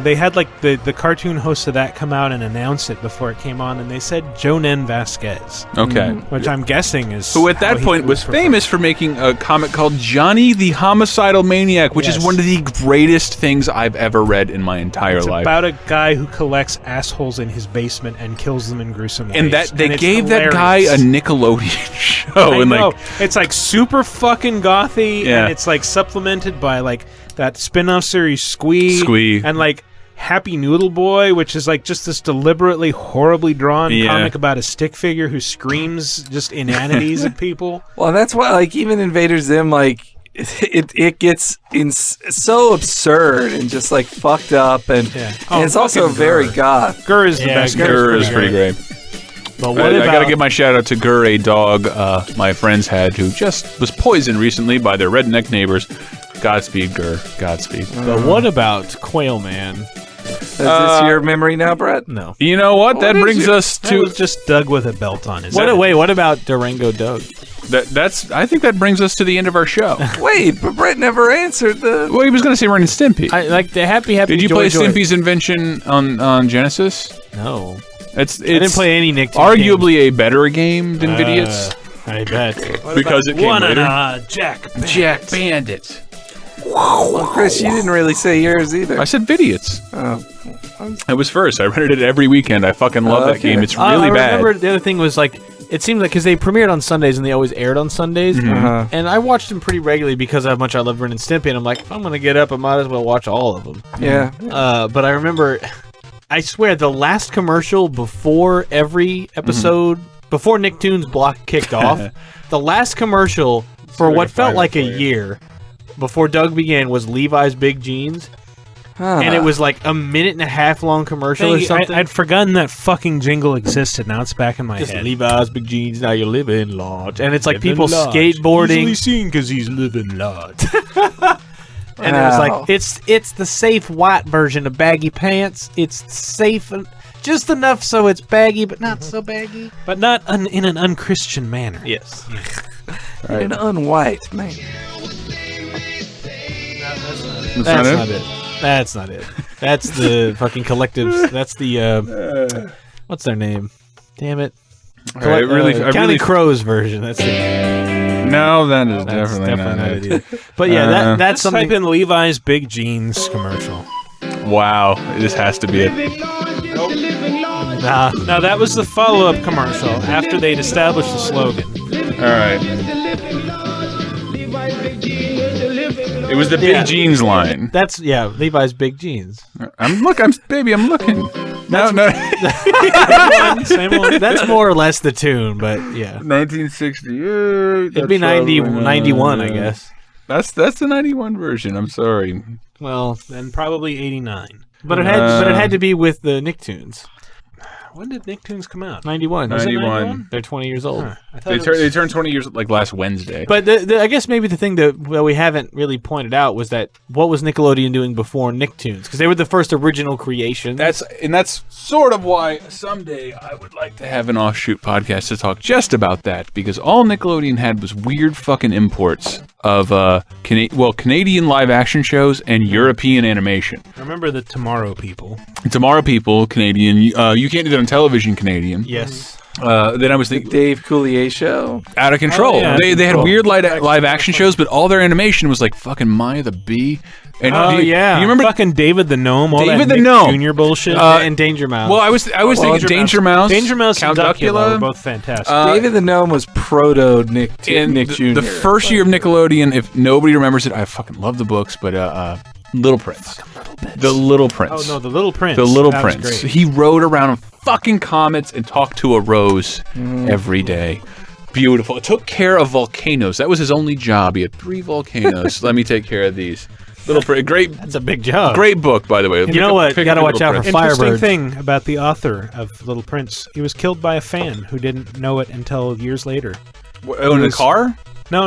They had like the cartoon host of that come out and announce it before it came on, and they said Jonan Vasquez. Okay. Which I'm guessing is who at that point was famous for making a comic called Johnny the Homicidal Maniac, which is one of the greatest things I've ever read in my entire life. About a guy who collects assholes in his basement and kills them in gruesome ways. And they gave that guy a Nickelodeon show. I and know. like It's like super fucking gothy, and it's like supplemented by like that spin-off series Squee, and like Happy Noodle Boy, which is like just this deliberately horribly drawn comic about a stick figure who screams just inanities at people. Well, that's why like even Invader Zim like it gets so absurd and just like fucked up, and it's also very goth. Gur is the best. Gur is pretty great. But what I gotta give my shout out to Gur, a dog my friends had who just was poisoned recently by their redneck neighbors. Godspeed, Gur. Godspeed. But what about Quail Man? Is this your memory now, Brett? No. You know what? That brings us to... That was just Doug with a belt on his head. Wait, what about Durango Doug? I think that brings us to the end of our show. Wait, but Brett never answered the... Well, he was going to say Ren and Stimpy. I like the Happy Did you Joy, play Joy. Stimpy's Invention on Genesis? No. It's I didn't play any Nicktoons arguably a better game than Vidiots. I bet. Because it came later. Jack Bandit. Well, Chris, you didn't really say yours either. I said Vidiots. Oh. I was first. I rented it every weekend. I fucking love that game. It's really I bad. remember the other thing was like, it seemed like because they premiered on Sundays and they always aired on Sundays, and I watched them pretty regularly because of how much I love Ren and Stimpy, and I'm like, if I'm gonna get up, I might as well watch all of them. Yeah. But I remember, I swear, the last commercial before every episode, before Nicktoons block kicked off, the last commercial for what felt like a year before Doug began was Levi's Big Jeans. And it was like a 1.5-minute long commercial or something. I'd forgotten that fucking jingle existed. Now it's back in my Just head. Levi's Big Jeans, now you live in large. And it's like Living people large. skateboarding. Easily seen because he's living large. And it was like, it's the safe white version of baggy pants. It's safe and just enough so it's baggy, but not so baggy. But not in an unchristian manner. Yes. An unwhite man. That's not it. That's not it. That's the fucking collectives. That's the what's their name? Damn it! Counting Crows version. That's it. No, that is definitely not it. But yeah, that's Let's something. type in Levi's Big Jeans commercial. Wow, this has to be it. Nah, no, that was the follow-up commercial after they'd established the slogan. All right. It was the Big Jeans line. That's Levi's Big Jeans. I'm looking. No. Same one. That's more or less the tune, but yeah. 1968. It'd be 91, I guess. That's the 91 version. I'm sorry. Well, And probably 89. but it had to be with the Nicktoons. When did Nicktoons come out? 91. Was it 91. They're 20 years old. I thought They turned 20 years like last Wednesday. But I guess maybe the thing that we haven't really pointed out was that what was Nickelodeon doing before Nicktoons? Because they were the first original creation. That's sort of why someday I would like to have an offshoot podcast to talk just about that, because all Nickelodeon had was weird fucking imports of Canadian live action shows and European animation. Remember the Tomorrow People? Tomorrow People, Canadian. You can't do that on television, Canadian. Yes. Then I was thinking Dave Coulier show. Out of control. Oh, yeah. They had weird live action shows, but all their animation was like fucking Maya the Bee. And do you remember fucking David the Gnome? All David that the Nick Gnome Jr. bullshit. And Danger Mouse. Well, I was thinking Danger Mouse, Danger Mouse, Count and Duckula were Duckula. both fantastic. David the Gnome was proto Nick Jr. The first year of Nickelodeon, if nobody remembers it, I fucking love the books, but Little Prince. The Little Prince. Oh no, the Little Prince. The Little That was Prince. great. He rode around on fucking comets and talked to a rose every day. Beautiful. It took care of volcanoes. That was his only job. He had 3 volcanoes. Let me take care of these. Little Prince. Great. That's a big job. Great book, by the way. You know what? You gotta watch out for Interesting Firebird. thing about the author of Little Prince. He was killed by a fan who didn't know it until years later. In a car? No.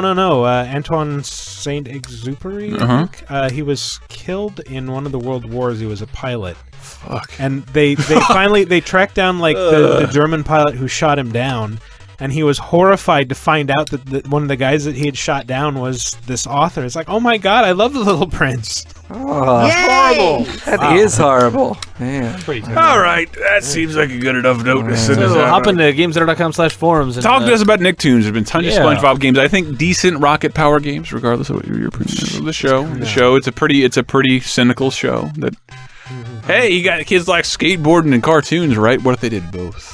Antoine Saint-Exupéry. I think. He was killed in one of the World Wars. He was a pilot. Fuck. And they finally tracked down like the German pilot who shot him down, and he was horrified to find out that one of the guys that he had shot down was this author. It's like, oh my god, I love The Little Prince. Oh, that's horrible. That is horrible. Man. All right, that seems like a good enough note to send us So out. hop into GamesCenter.com/forums and Talk to us about Nicktoons. There's been tons of Yeah. SpongeBob games. I think decent Rocket Power games, regardless of what your opinion of the show. The show, it's a pretty cynical show. That hey, you got kids like skateboarding and cartoons, right? What if they did both?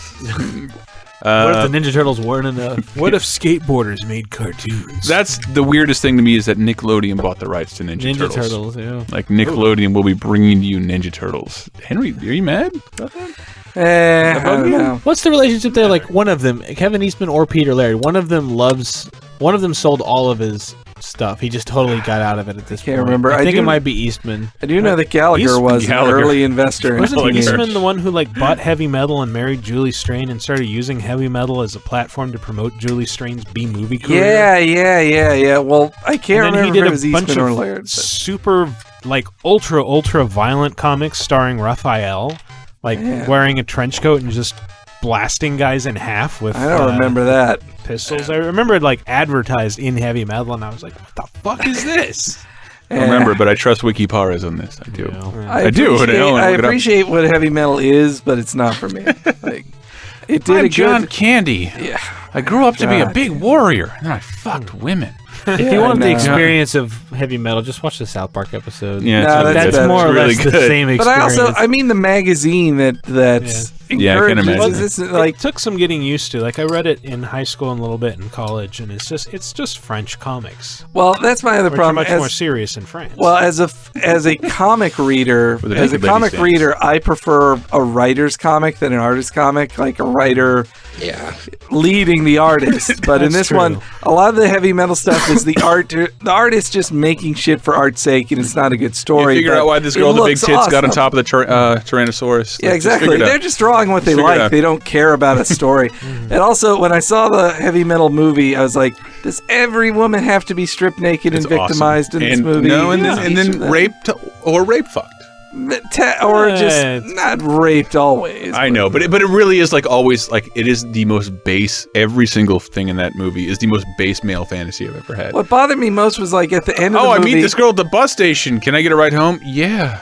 What if the Ninja Turtles weren't enough? What if skateboarders made cartoons? That's the weirdest thing to me is that Nickelodeon bought the rights to Ninja Turtles. Yeah. Like Nickelodeon will be bringing you Ninja Turtles. Henry, are you mad about that? I don't know. What's the relationship there? Like one of them, Kevin Eastman or Peter Laird, one of them sold all of his stuff. He just totally got out of it at this point. Can't remember. I think do- it might be Eastman. I do know that Gallagher was an early investor in Wasn't Gallagher. Eastman the one who like bought heavy metal and married Julie Strain and started using heavy metal as a platform to promote Julie Strain's B-movie career? Yeah. Well, I can't And then remember he if did it a was bunch Eastman or of Laird. but- super like ultra violent comics starring Raphael, like wearing a trench coat and just blasting guys in half with. I don't remember that. Pistols. I remember it like advertised in heavy metal, and I was like, "What the fuck is this?" I don't remember, but I trust Wikiparas on this. I do. I do. appreciate- Look I it up. appreciate what heavy metal is, but it's not for me. Like, it did I'm a John good. Candy. Yeah. I grew up to be a God. big warrior, and then I fucked women. If Yeah, you want the no. experience of heavy metal, just watch the South Park episode. Yeah, No, that's better. more or really less the good. same But experience. I also, I mean, the magazine that's Yeah, I can encourages imagine. this, It like, took some getting used to. Like I read it in high school and a little bit in college, and it's just French comics. well, that's my other Which are problem. much As- more serious in France. Well, as a comic reader, With a as a naked lady comic stands. reader, I prefer a writer's comic than an artist's comic. Like a writer, leading the artist. But in That's this true. one, a lot of the heavy metal stuff is the artist just making shit for art's sake, and it's not a good You story. figure but out why this it girl with the big looks tits got on awesome. top of the Tyrannosaurus. Yeah, Like, just exactly. figure it out. They're just drawing what they Just figure it like. out. They don't care about a story. And also, when I saw the heavy metal movie, I was like, does every woman have to be stripped naked It's and victimized awesome. in this And- movie? No, and Each then of them. raped or rape fucked. Or Yeah, just it's- not raped always. I know, but it really is like always like it is the most base. Every single thing in that movie is the most base male fantasy I've ever had. What bothered me most was like at the end of the Oh, I movie. meet this girl at the bus station. Can I get a ride home? Yeah.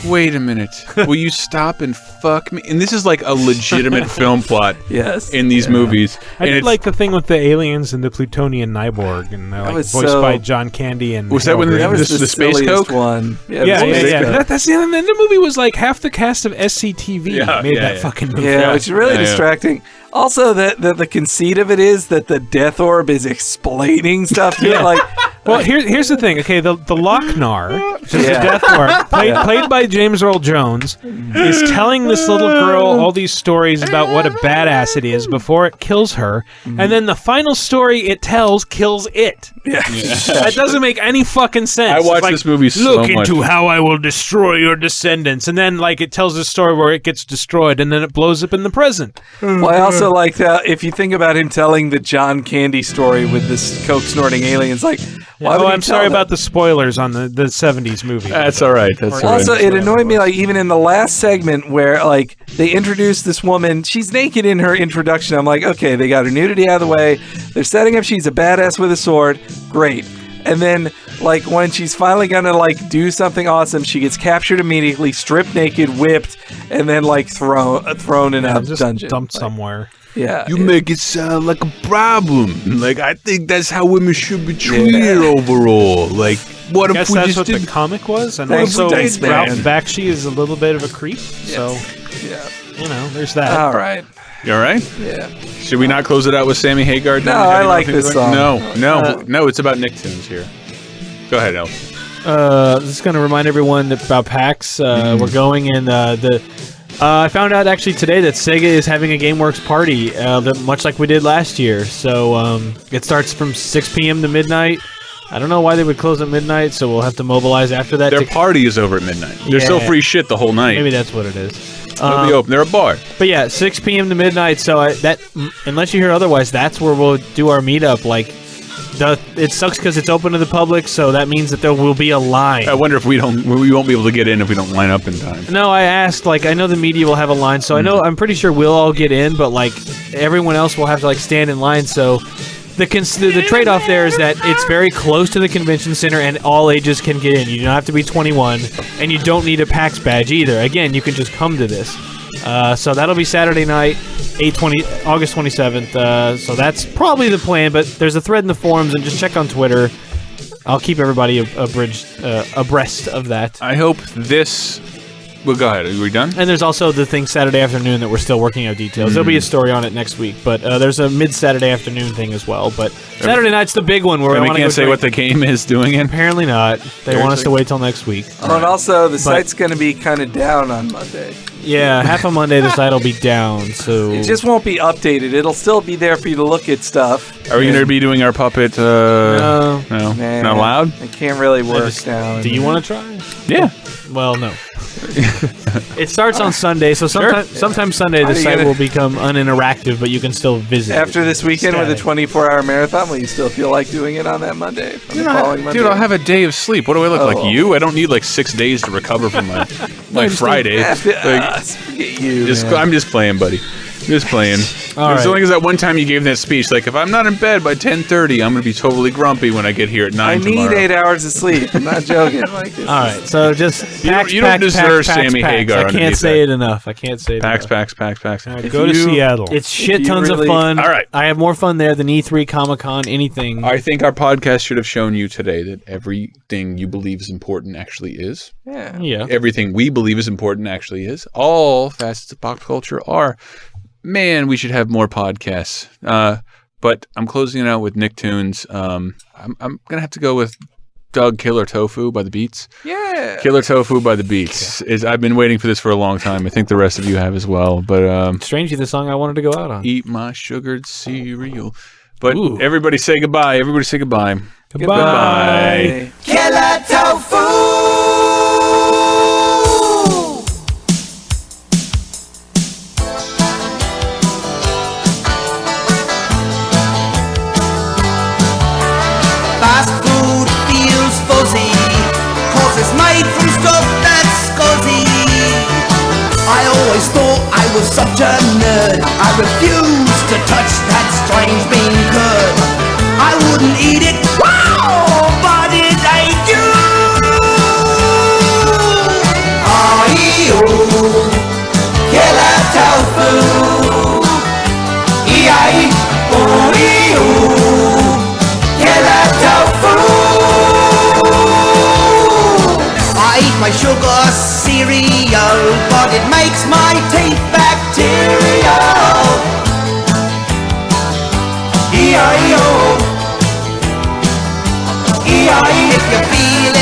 Wait a minute. Will you stop and fuck me? And this is like a legitimate film plot. Yes. In these movies. I And did it's- like the thing with the aliens and the Plutonian Nyborg, and they're like was voiced so- by John Candy and. Was that when Harold that was Ramis. the space silliest coke? one. Yeah, the space coke. That's the other. And the movie was like half the cast of SCTV made that fucking movie. Yeah, which is really Yeah, yeah. distracting. Also, the conceit of it is that the death orb is explaining stuff. To Yeah. it. Like, Well, here's the thing. Okay, the Lochnar, which is Yeah. the Death Orb, played by James Earl Jones, is telling this little girl all these stories about what a badass it is before it kills her, and then the final story it tells kills it. yeah. That doesn't make any fucking sense. I It's watched like, this movie so Look much. into how I will destroy your descendants, and then like it tells a story where it gets destroyed, and then it blows up in the present. Well, I also like that if you think about him telling the John Candy story with this coke snorting aliens, like, why would Oh, he I'm tell sorry that? about the spoilers on the 70s movie. That's all right. That's all right. Also, it annoyed me, like, even in the last segment where, like, they introduced this woman. She's naked in her introduction. I'm like, okay, they got her nudity out of the way. They're setting up she's a badass with a sword. Great. And then, like, when she's finally gonna, like, do something awesome, she gets captured immediately, stripped naked, whipped, and then, like, thrown in a just dungeon. dumped Like, somewhere. Yeah. You make it sound like a problem. Like, I think that's how women should be treated overall. Like, what I if guess we that's just what did... the comic was, and Thanks, also thanks, man. Ralph Bakshi is a little bit of a creep, so Yeah. you know, there's that. All right. You all right? Yeah. Should we not close it out with Sammy Hagar? No, I like this song. No, it's about Nicktoons here. Go ahead, El. Just going to remind everyone about PAX. We're going in I found out actually today that Sega is having a GameWorks party, much like we did last year. So it starts from 6 p.m. to midnight. I don't know why they would close at midnight, so we'll have to mobilize after that. Their party is over at midnight. They're still Yeah. free shit the whole night. Maybe that's what it is. They'll be open. They're a bar. But yeah, 6 p.m. to midnight. So unless you hear otherwise, that's where we'll do our meetup. Like It sucks because it's open to the public, so that means that there will be a line. I wonder if we won't be able to get in if we don't line up in time. No, I asked. Like, I know the media will have a line, so I'm pretty sure we'll all get in, but like everyone else will have to like stand in line. So the trade-off there is that it's very close to the convention center, and all ages can get in. You don't have to be 21, and you don't need a PAX badge either. Again, you can just come to this. So that'll be Saturday night, August 27th. So that's probably the plan, but there's a thread in the forums, and just check on Twitter. I'll keep everybody abreast of that. I hope this... Well, go ahead. Are we done? And there's also the thing Saturday afternoon that we're still working out details. There'll be a story on it next week, but there's a mid-Saturday afternoon thing as well. But Saturday night's the big one where we can't say what the game is doing it? Apparently not. They want us to wait till next week. Oh, and also, the site's going to be kind of down on Monday. Yeah, half a Monday the site will be down, so... It just won't be updated. It'll still be there for you to look at stuff. Are we going to be doing our puppet? No. No? Nah, Not allowed? It can't really work down. Do you want to try? Yeah. Well, no. It starts on Sunday, so sometime Sunday the site will become uninteractive, but you can still visit. After this weekend with a 24-hour marathon, will you still feel like doing it on that Monday? Dude, I'll have a day of sleep. What do I look like? You? I don't need like 6 days to recover from my Friday. Forget you. I'm just playing, buddy. Just playing. As long as that one time you gave that speech, like if I'm not in bed by 10:30, I'm gonna be totally grumpy when I get here at 9 tomorrow. I need 8 hours of sleep. I'm not joking. Like, all right, so just you don't deserve Sammy Hagar. I can't say it enough. Pax. Go to Seattle. It's shit tons of fun. All right, I have more fun there than E3, Comic-Con, anything. I think our podcast should have shown you today that everything you believe is important actually is. Yeah. Everything we believe is important actually is. All facets of pop culture are. Man, we should have more podcasts. But I'm closing it out with Nicktoons. I'm gonna have to go with Doug Killer Tofu by the Beats. Yeah. Killer Tofu by the Beats. I've been waiting for this for a long time. I think the rest of you have as well. But strangely, the song I wanted to go out on. Eat my sugared cereal. But everybody say goodbye. Everybody say goodbye. Goodbye. Killer Tofu! Fast food feels fuzzy, 'cause it's made from stuff that's scuzzy. I always thought I was such a nerd. I refused to touch that strange bean curd. I wouldn't eat it, wow, but it ate you. I-E-O, killer tofu. E-I-O-E-O. Killer tofu. I eat my sugar cereal, but it makes my teeth bacterial. E-I-O. E-I. If you feel